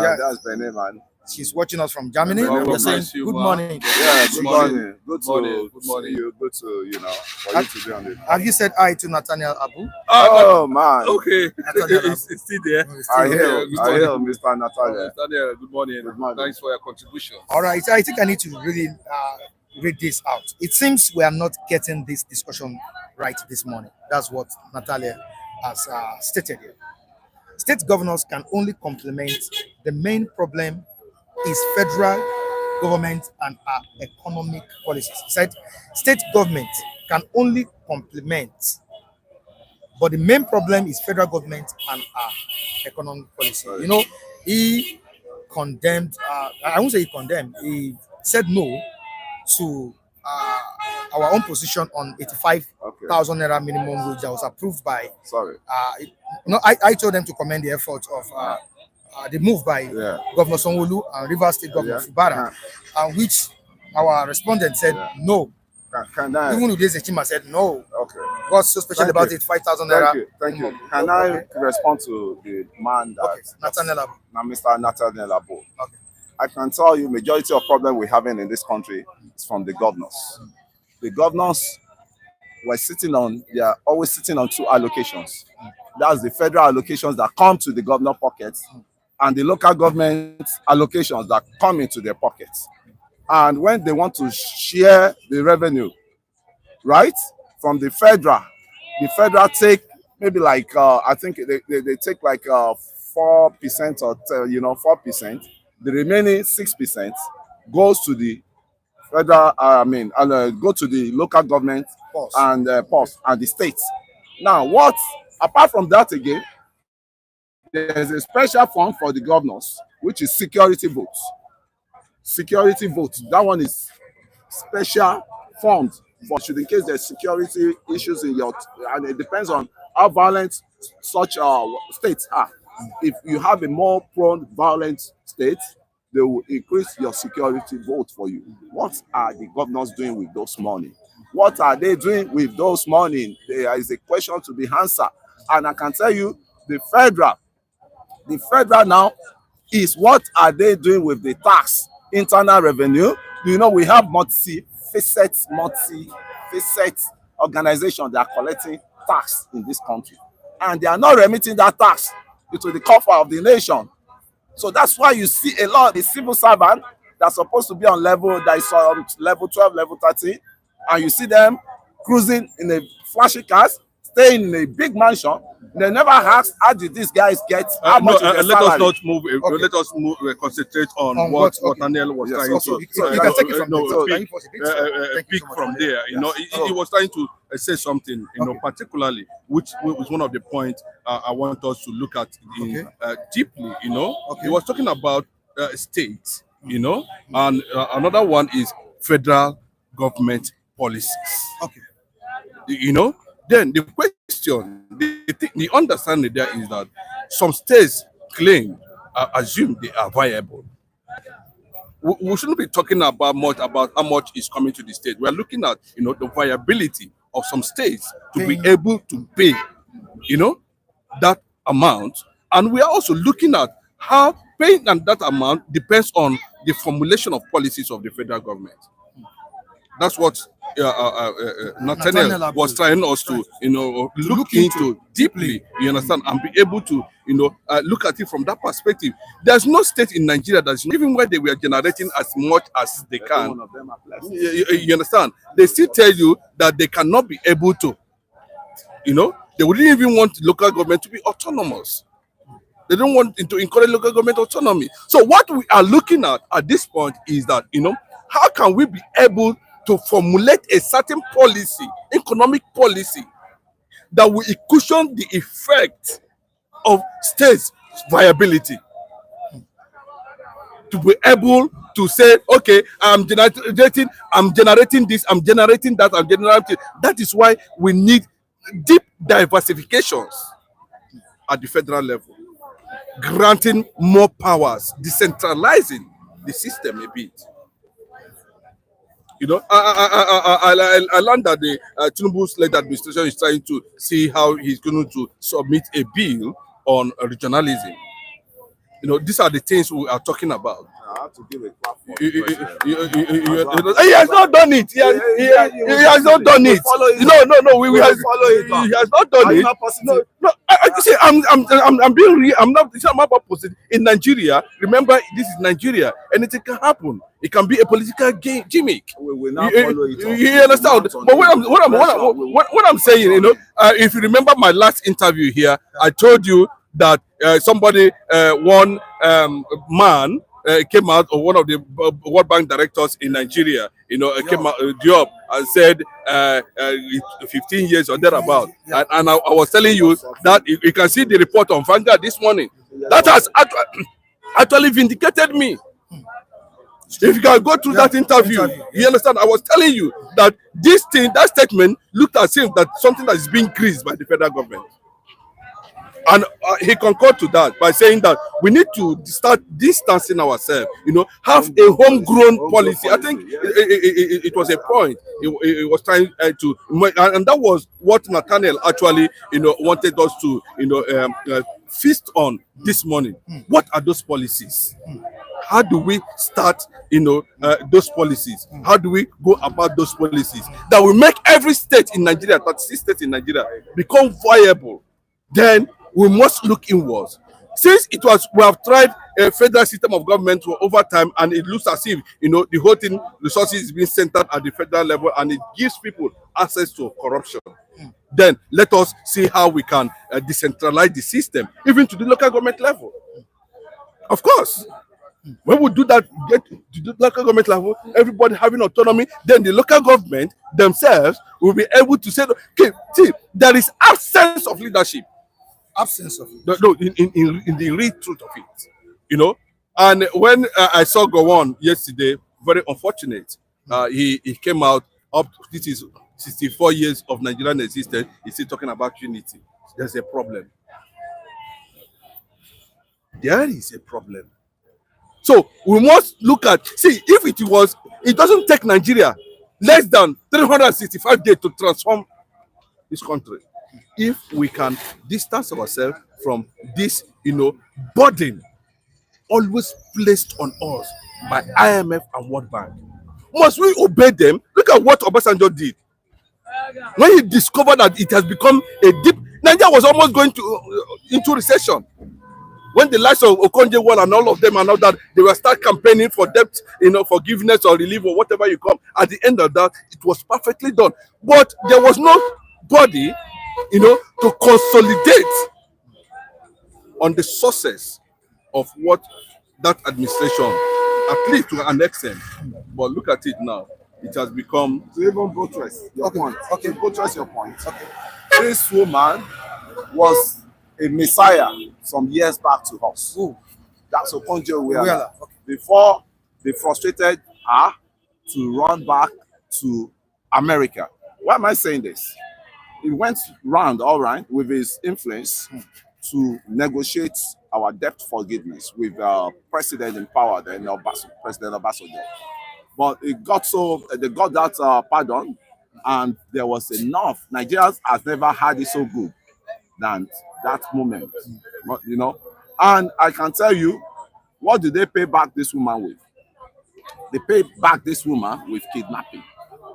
Yeah. That's Benin, man. She's watching us from Germany. God We're saying bless you, good man. morning. Yeah, good morning. Good Good morning. to see you. Good to, for you to be on the. Have you said hi to Nathaniel Abu? Oh, man. Okay, Nathaniel it's still there. Abu? I Still hear, here. Mr. Natalia. Daniel, good morning. Good morning. Thanks for your contribution. All right, I think I need to really read this out. It seems we are not getting this discussion right this morning. That's what Natalia has stated here. State governors can only complement. The main problem is federal government and our economic policies. He said state government can only complement, but the main problem is federal government and our economic policy. He condemned, I won't say he condemned, he said no to our own position on 85,000 naira minimum wage that was approved by. Sorry. I told them to commend the effort of the move by Governor Sanwo-Olu and Rivers State Governor Fubara, which our respondent said no. Can I? Even Udeze Chima said no. Okay. What's so special about it? 5,000 naira. Thank you. Can I respond to the man that Nathaniel Abu. Mr. Nathaniel Abu? Okay. I can tell you, majority of problem we're having in this country is from the governors. The governors they are always sitting on two allocations. That's the federal allocations that come to the governor pockets, and the local government allocations that come into their pockets. And when they want to share the revenue, right, from the federal take maybe like I think they take like 4% or 4%. The remaining 6% goes to the federal. Go to the local government and the states. Now, apart from that again, there's a special fund for the governors, which is security votes. Security votes. That one is special fund for should in case there's security issues in your, and it depends on how violent such states are. If you have a more prone violent state, they will increase your security vote for you. What are the governors doing with those money? What are they doing with those money? There is a question to be answered. And I can tell you, the federal now is what are they doing with the tax, internal revenue? We have multi-facet organizations that are collecting tax in this country. And they are not remitting that tax into the coffer of the nation. So that's why you see a lot of the civil servants that's supposed to be on level, that is on level 12, level 13, and you see them cruising in a flashy cars, staying in a big mansion. They never ask, how did these guys get how much is their let salary? us not move. Okay. Let us move. Concentrate on what Daniel was trying So to. you can take it from there. Pick from there. He was trying to say something. Particularly, which was one of the points I want us to look at deeply. He was talking about states. And another one is federal government policies. Okay. Then the question, the understanding there is that some states claim assume they are viable. We shouldn't be talking about how much is coming to the state. We are looking at the viability of some states to be able to pay that amount, and we are also looking at how paying that amount depends on the formulation of policies of the federal government. That's what Nathaniel was trying us to look into deeply, you understand, and be able to look at it from that perspective. There's no state in Nigeria that's, even where they were generating as much as they can, you understand, they still tell you that they cannot be able to, they wouldn't even want local government to be autonomous. They don't want to encourage local government autonomy. So what we are looking at this point is that, how can we be able to formulate a certain policy, economic policy, that will cushion the effect of states' viability? To be able to say, okay, I'm generating this, I'm generating that, I'm generating. That is why we need deep diversifications at the federal level, granting more powers, decentralizing the system a bit. I learned that the Tinubu's-led administration is trying to see how he's going to submit a bill on regionalism. These are the things we are talking about. I have to give a platform. He has not done it. He has not done it. No. He has not done it. No. I see. I'm being real. I'm not. It's not my purpose. In Nigeria, remember, this is Nigeria. Anything can happen. It can be a political gimmick. We will not follow it. You understand? But what I'm saying, if you remember my last interview here, I told you that one man came out, or one of the World Bank directors in Nigeria, came out, Diop, and said 15 years or thereabout. And I was telling you that you can see the report on Vanguard this morning. That has actually vindicated me. If you can go through that interview, you understand. I was telling you that that statement looked as if that something that is being greased by the federal government. And he concurred to that by saying that we need to start distancing ourselves, have a homegrown policy. I think it was a point he was trying to, and that was what Nathaniel actually, wanted us to, feast on this morning. What are those policies? How do we start, those policies? How do we go about those policies that will make every state in Nigeria, 36 states in Nigeria, become viable? Then we must look inwards. Since we have tried a federal system of government for over time, and it looks as if the whole thing, resources is being centered at the federal level, and it gives people access to corruption. Then let us see how we can decentralize the system, even to the local government level. Of course, when we do that, get to the local government level, everybody having autonomy, then the local government themselves will be able to say, okay, see, there is absence of leadership. Absence of it. No, in the real truth of it, And when I saw Gowon yesterday, very unfortunate. He came out up. This is 64 years of Nigerian existence. He's still talking about unity. There's a problem. There is a problem. So we must look at, if it doesn't take Nigeria less than 365 days to transform this country. If we can distance ourselves from this, burden always placed on us by IMF and World Bank, must we obey them? Look at what Obasanjo did. When he discovered that it has become a deep, Nigeria was almost going into recession. When the likes of Okonjo-Iweala and all of them and all that, they will start campaigning for debt, forgiveness or relief or whatever you come. At the end of that, it was perfectly done. But there was nobody, to consolidate on the sources of what that administration, at least to an extent. But look at it now. It has become... To even buttress your point. Okay, buttress your point. Okay. This woman was a messiah some years back to us. Ooh. That's Okonjo-Iweala. Okay. Before they frustrated her to run back to America. Why am I saying this? He went round, all right, with his influence to negotiate our debt forgiveness with president in power, then President Obasanjo. But it got so they got that pardon, and there was enough. Nigerians has never had it so good than that moment, you know. And I can tell you, what did they pay back this woman with? They paid back this woman with kidnapping,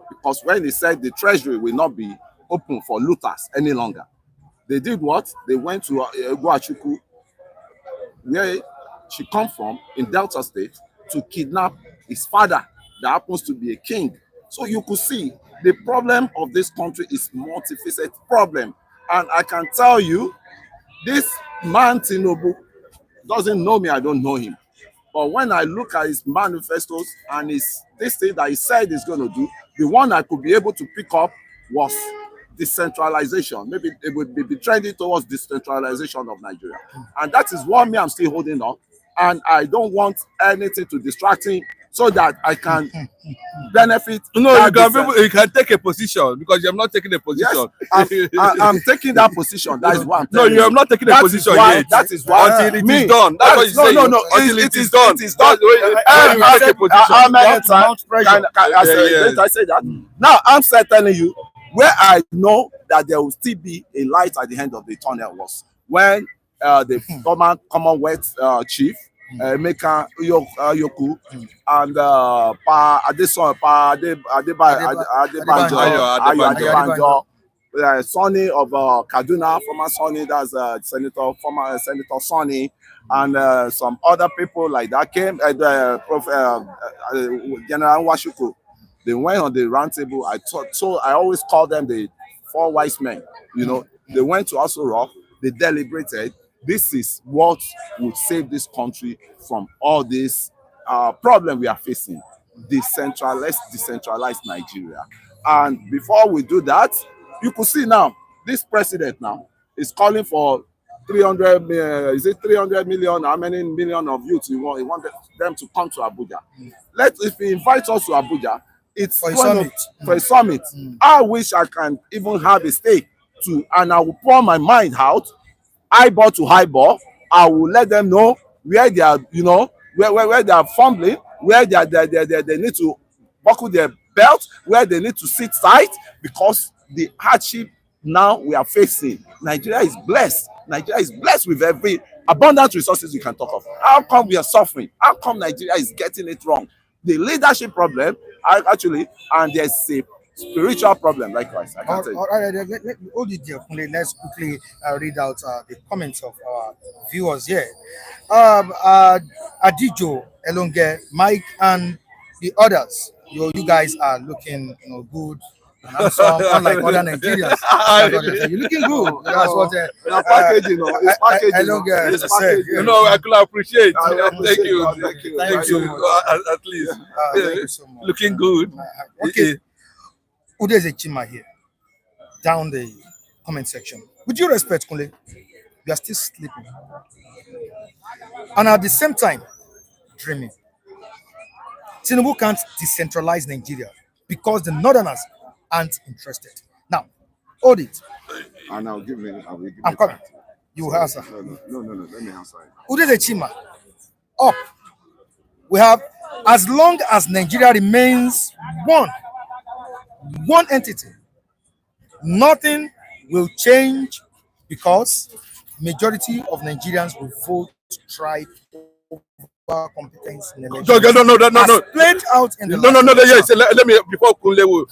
because when they said the treasury will not be open for looters any longer, they did what? They went to Eguachuku, where she come from in Delta State, to kidnap his father that happens to be a king. So you could see the problem of this country is multifaceted problem. And I can tell you, this man Tinubu doesn't know me, I don't know him. But when I look at his manifestos and this thing that he said he's going to do, the one I could be able to pick up was decentralization. Maybe it would be trending towards decentralization of Nigeria. And that is what me I'm still holding on. And I don't want anything to distract me so that I can benefit. No, you can take a position, because you have not taken a position. Yes, I'm taking that position. That is what I'm No, telling you have not taken a position yet. That is why until it is done. That's what you say. No. Until it is done. It is done. How many times can I say that? Now I'm telling you, where I know that there will still be a light at the end of the tunnel was when the Commonwealth chief Emeka Yoku and Pa Adebanjo, Sonny of Kaduna, former Sonny, that's former Senator Sonny, and some other people like that came. General Washuku, they went on the round table. So I always call them the four wise men. You know, they went to Aso Rock, they deliberated. This is what would save this country from all this problem we are facing. Decentralize Nigeria. And before we do that, you could see now, this president now is calling for 300 is it 300 million? How many million of youth he want them to come to Abuja? If he invites us to Abuja, it's for a summit. I wish I can even have a stake and I will pour my mind out, eyeball to eyeball. I will let them know where they are, you know, where they are fumbling, where they need to buckle their belt, where they need to sit tight, because the hardship now we are facing. Nigeria is blessed. Nigeria is blessed with every abundant resources we can talk of. How come we are suffering? How come Nigeria is getting it wrong? The leadership problem, actually, and there's a spiritual problem, likewise. I can tell you. All right, hold it there. Let's quickly read out the comments of our viewers here. Adijo, Elonge, Mike, and the others. You guys are looking, good. Unlike other Nigerians, you're looking good. That's what packaging. It's packaging. I could appreciate. Thank you. Thank you. At least. Thank you so much. Looking good. Okay. Ude's Chima here, down the comment section. With due respect, Kunle, we are still sleeping. And at the same time, dreaming. Tinubu can't decentralize Nigeria because the Northerners aren't interested. Now, hold it. And I'll give you. I'm coming. You will answer. No. Let me answer it. Ude's Chima, up. We have, as long as Nigeria remains one entity, nothing will change, because majority of Nigerians will vote tribe over competence in elections. No. Played out in the Yes. Let me, before Kunle,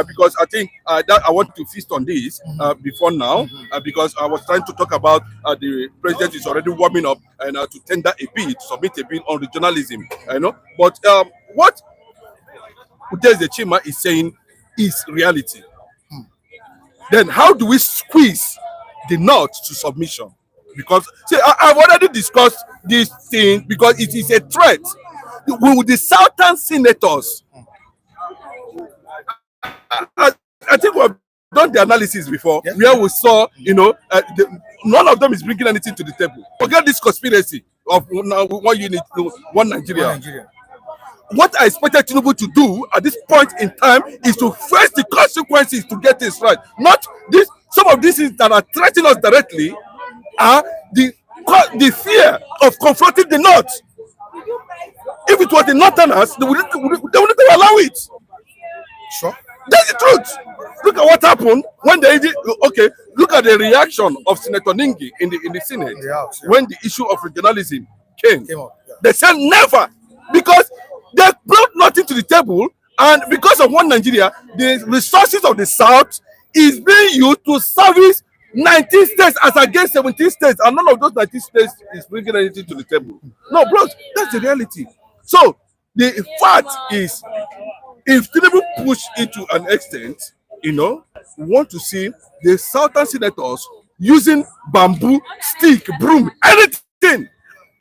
because I think that I want to feast on this before now, because I was trying to talk about the president is already warming up and to tender a bid, submit a bid on regionalism. But what Udeze Chima is saying is reality. Then how do we squeeze the North to submission? Because I've already discussed this thing, because it is a threat. With the Southern senators, I think we've done the analysis before, where we saw, none of them is bringing anything to the table. Forget this conspiracy of one unit, one Nigeria. What I expected Tinubu to do at this point in time is to face the consequences to get this right. Not this. Some of these things that are threatening us directly are the because the fear of confronting the North. If it was the Northerners, they wouldn't allow it. Sure. That's the truth. Look at what happened when they did. Okay, look at the reaction of Senator Ningi in the Senate when the issue of regionalism came up. Yeah. They said never, because they brought nothing to the table, and because of one Nigeria, the resources of the South is being used to service 19 states as against 17 states, and none of those 19 states is bringing anything to the table. No, bros, that's the reality. So the fact is, if Tinubu push it to an extent, we want to see the Southern senators using bamboo, stick, broom, anything,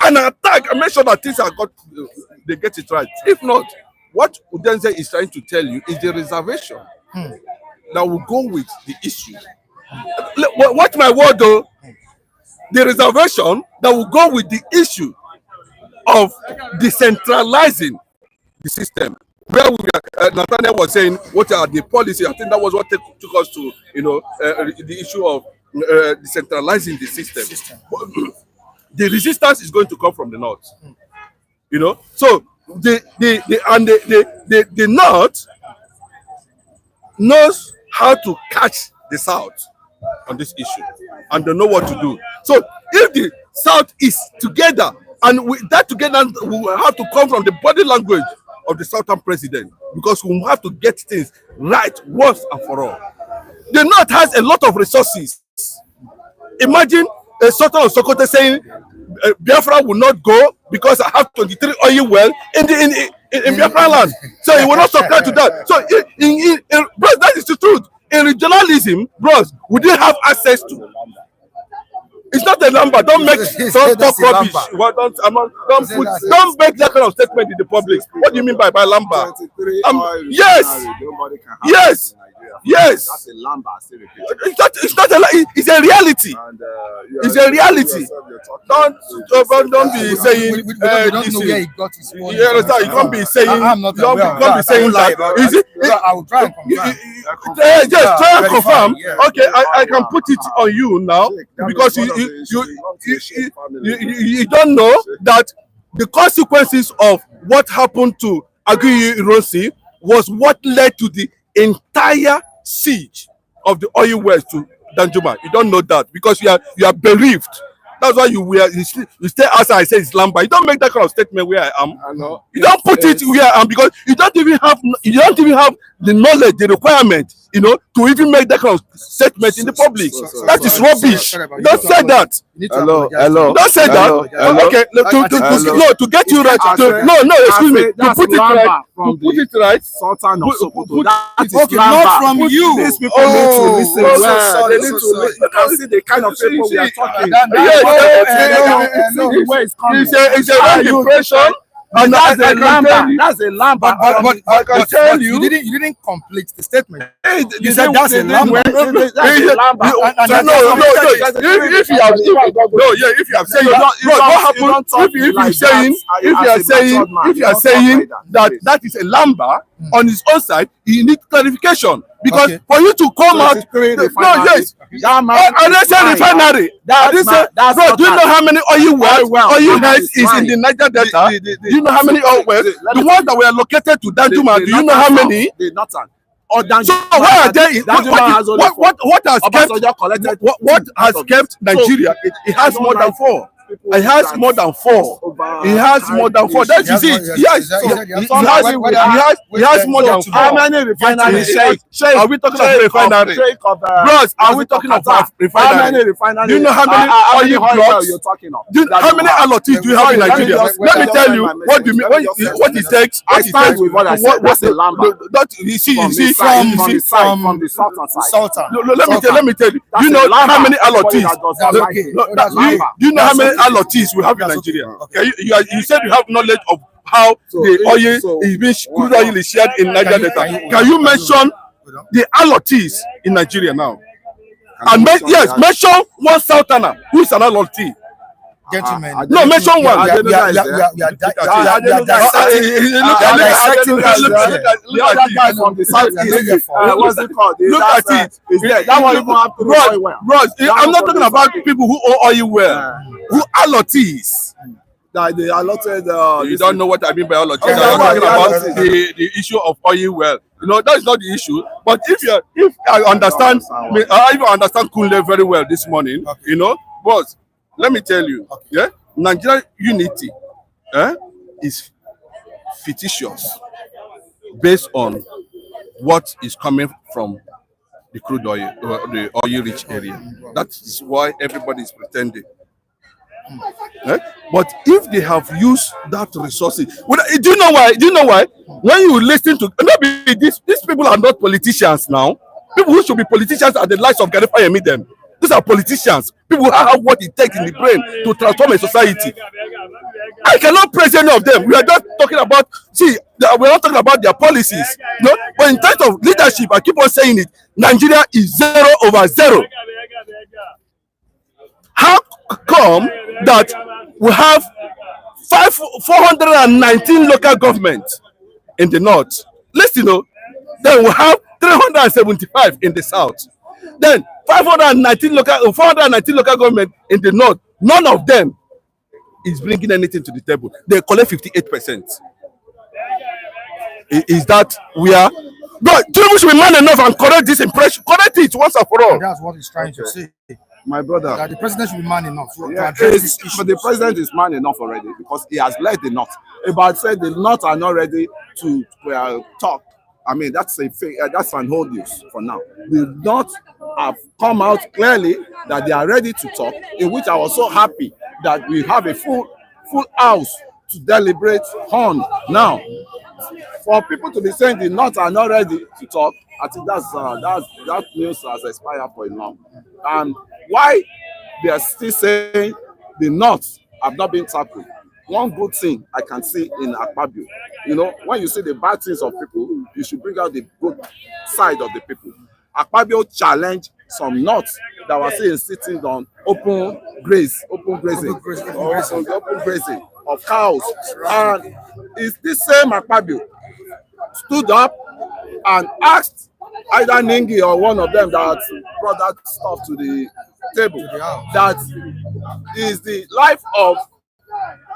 and attack and make sure that things they get it right. If not, what Udenze is trying to tell you is the reservation that will go with the issue. Watch my word, though. The reservation that will go with the issue of decentralizing the system. Where Nathaniel was saying, what are the policies? I think that was what took us to, the issue of decentralizing the system. The resistance is going to come from the North. So the North knows how to catch the South on this issue, and they know what to do. So if the South is together, and that together will have to come from the body language of the Southern president, because we have to get things right once and for all. The North has a lot of resources. Imagine a Sultan of Sokoto saying Biafra will not go because I have 23 oil wells in Biafra land, so he will not subscribe to that. So bros, that is the truth. In regionalism, bros, we didn't have access to. It's not a number. Don't make talk rubbish. Don't make that kind of statement in the public. What do you mean by lamba? Yes. That's a lamba. It's not a. It's a reality. It's a reality. Don't be saying. We don't know where he got his money. You can't be saying. Don't be saying that. Is it? I will try and confirm. Just try and confirm. Okay, I can put it on you now, because you don't know that the consequences of what happened to Aguiyi Ironsi was what led to the entire siege of the oil wells to Danjuma. You don't know that because you are bereaved. That's why you stay outside and say it's lamba. You don't make that kind of statement where I am. I know. You don't put it where I am because you don't even have the knowledge, the requirement, to even make that kind of statement in the public. That is rubbish. Don't say that. Hello. Don't say that. Okay, to get you right. Excuse me. To put it right. To put it right. Sultan of Sokoto. That is not from you. These people need to listen. They need to listen. You can see the kind of people we are talking. It's a wrong impression. And that's a lamba. But I can tell you, you didn't complete the statement. You said that's a lamba. If you have said what happened? If you are saying that is a lamba on his own side, you need clarification. Because for you to come out, refinery. Do you know how many oil heads is in the Niger Delta? Do you know how many oil wells? The ones that were located to Danjuma, do you know how many? So why are they? What has kept Nigeria? It has more than 4. It has more than 4. It has more than 4. That is it. Yes. He has more than 4. How many refineries? Are we talking about refinery? Bros, are we talking about refinery? How many refineries? Do you know how many oil blocks you're talking of? How many allotees do you have in Nigeria? Let me tell you what it takes. I stand with what I said. What's the lamba? You see, from the southern side. Let me tell you. Do you know how many allotees? Do you know how many allotees we have in Nigeria? Okay. You said you have knowledge of how the oil is being crude oil is shared in Niger Delta. Can you mention the allotees in Nigeria now? And mention one southerner who is an allotee. Gentlemen, No, mention one. we are dissecting the other guy from the southeast. What's it called? Look at it. Is there? That one even have to be oil well. Bros, I'm not talking about people who owe oil well. Who allotees. That they allotted. You don't know what I mean by allotees. Okay, I'm talking about allottees. the issue of oil well. You know, that is not the issue. But if I understand Kunle very well this morning, you know, boss, let me tell you, yeah, Nigerian unity is fictitious based on what is coming from the crude oil, the oil-rich area. That is why everybody is pretending. But if they have used that resources, do you know why? Do you know why? When you listen to these people are not politicians now. People who should be politicians are the likes of Garifa and them. These are politicians. People who have what it takes in the brain to transform a society. I cannot praise any of them. We are just talking about, we're not talking about their policies. No? But in terms of leadership, I keep on saying it, Nigeria is 0/0. How come that we have 419 local governments in the north? Listen, then we have 375 in the south. Then 419 local government in the north. None of them is bringing anything to the table. They collect 58%. Is that we are? But Tinubu should be man enough and correct this impression. Correct it once and for all. That's what he's trying to say. My brother. That the president should be man enough to Yeah, address this issue. but the president is man enough already because he has led the North. About said the North are not ready to talk. I mean, that's a fake, that's an old news for now. The North have come out clearly that they are ready to talk, in which I was so happy that we have a full house to deliberate on now. For people to be saying the North are not ready to talk, I think that news has expired for a long. And why they are still saying the North have not been tackled? One good thing I can see in Akpabio, you know, when you see the bad things of people, you should bring out the good side of the people. Akpabio challenged some North that were still sitting on open grazing of cows, and it's this same Akpabio stood up and asked either Ningi or one of them that brought that stuff to the table, that is the life of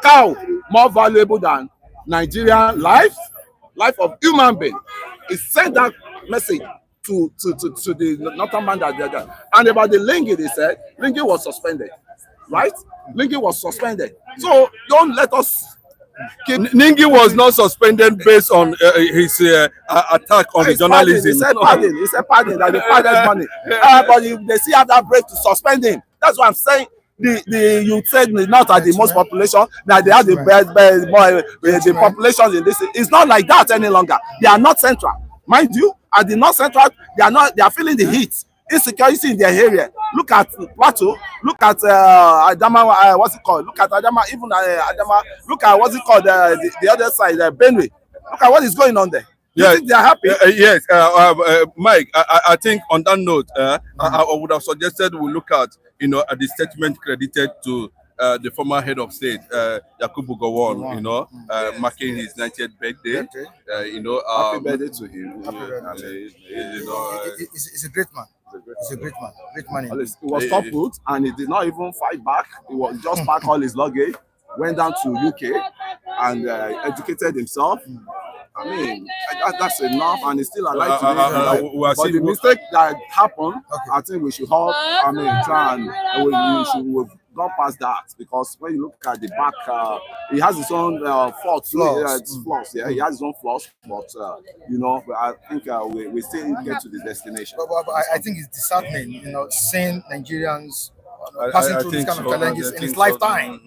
cow more valuable than Nigerian life of human being. He sent that message to the northern man that they're there. And about the Lingi, they said Lingi was suspended, right? Lingi was suspended. So don't let us keep. Ningi was not suspended based on his attack on the journalism. He said pardon that they pardoned money. But they still have that break to suspend him. That's what I'm saying. You said not at the most population, that they have the the population in this. It's not like that any longer. They are not central, mind you. At the north central, they are feeling the heat, insecurity in their area. Look at Plateau. Look at Adama. What's it called? Look at Adama. Even Adama. Look at what's it called? The other side, Benue. Look at what is going on there. Yeah, they are happy. Yes, Mike. I think on that note, I would have suggested we look at at the statement credited to the former head of state, Yakubu Gowon, marking his 90th birthday. Happy birthday to him. He's a great man. He's a great man. He was top put and he did not even fight back. He was just packed all his luggage, went down to UK and educated himself. I mean, that's enough, and he's still alive today. But the mistake that happened, I think we should all, try and we've gone past that, because when you look at the back, he has his own flaws. Yeah, he has his own flaws, but I think we still get to the destination. But I think it's disheartening, seeing Nigerians passing through these kind of challenges in his lifetime.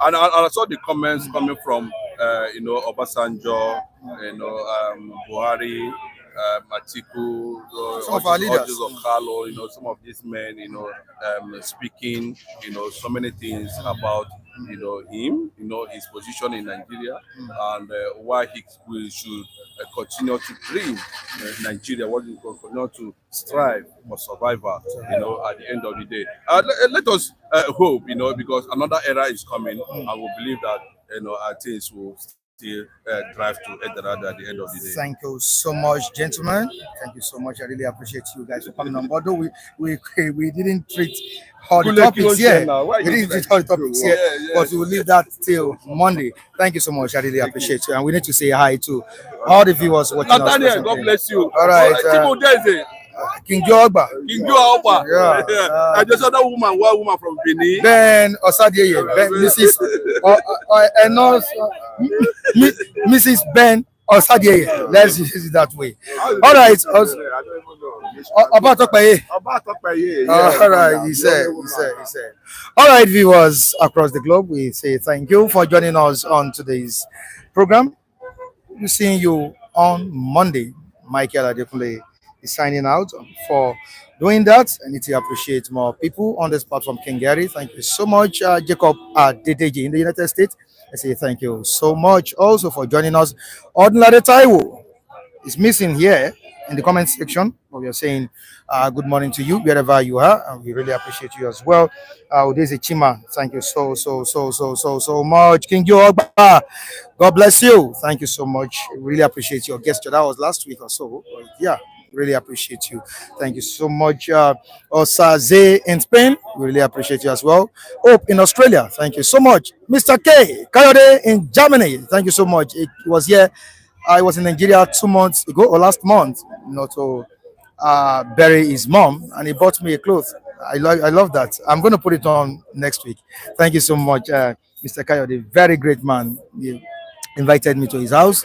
And I saw the comments coming from Obasanjo, Buhari, Atiku, some of our leaders, of Carlo, some of these men, speaking, so many things about him, his position in Nigeria, and why we should continue to dream Nigeria, what we continue to strive for survival, at the end of the day. Let us hope, because another era is coming, and we believe that, our things will still drive to Eldorado at the end of the day. Thank you so much, gentlemen. Thank you so much. I really appreciate you guys for coming on board. Though we didn't treat all the topics here. We didn't treat all the topics here, but we will leave that till Monday. Thank you so much. I really appreciate you. And we need to say hi to all the viewers watching us. Nathaniel, God bless you. All right. King Jogba. Yeah. And there's one woman from Benin. Ben Osadieye. Mrs. Mrs. Ben Osadieye. Let's use it that way. All right. All right. He said. All right, viewers across the globe, we say thank you for joining us on today's program. We'll see you on Monday. Michael Adekunle is signing out for doing that. I need to appreciate more people on this platform. King Gary, thank you so much. Jacob Dedeji in the United States, I say thank you so much also for joining us. Ordinary Taiwo is missing here in the comment section, but we are saying good morning to you wherever you are, and we really appreciate you as well. Udeze Chima, thank you so much. King Jogba, God bless you. Thank you so much. Really appreciate your gesture. That was last week or so. Yeah. Really appreciate you. Thank you so much. Osaze in Spain, we really appreciate you as well. Hope in Australia, thank you so much. Mr. K. Kayode in Germany, thank you so much. It was here. I was in Nigeria 2 months ago or last month, to bury his mom, and he bought me a cloth. I love that. I'm going to put it on next week. Thank you so much, Mr. Kayode. Very great man. He invited me to his house.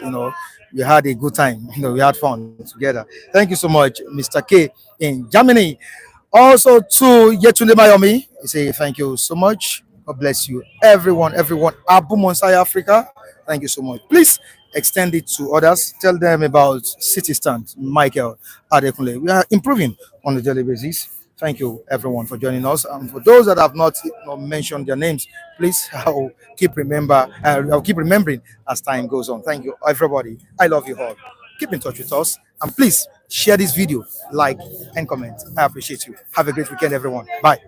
We had a good time. We had fun together. Thank you so much, Mr. K in Germany. Also to Yetunde Mayomi, I say thank you so much. God bless you, everyone. Abu Monsai Africa, thank you so much. Please extend it to others. Tell them about City Stand, Michael Adekunle. We are improving on a daily basis. Thank you, everyone, for joining us. And for those that have not mentioned their names, please, I'll keep remembering as time goes on. Thank you, everybody. I love you all. Keep in touch with us, and please share this video, like, and comment. I appreciate you. Have a great weekend, everyone. Bye.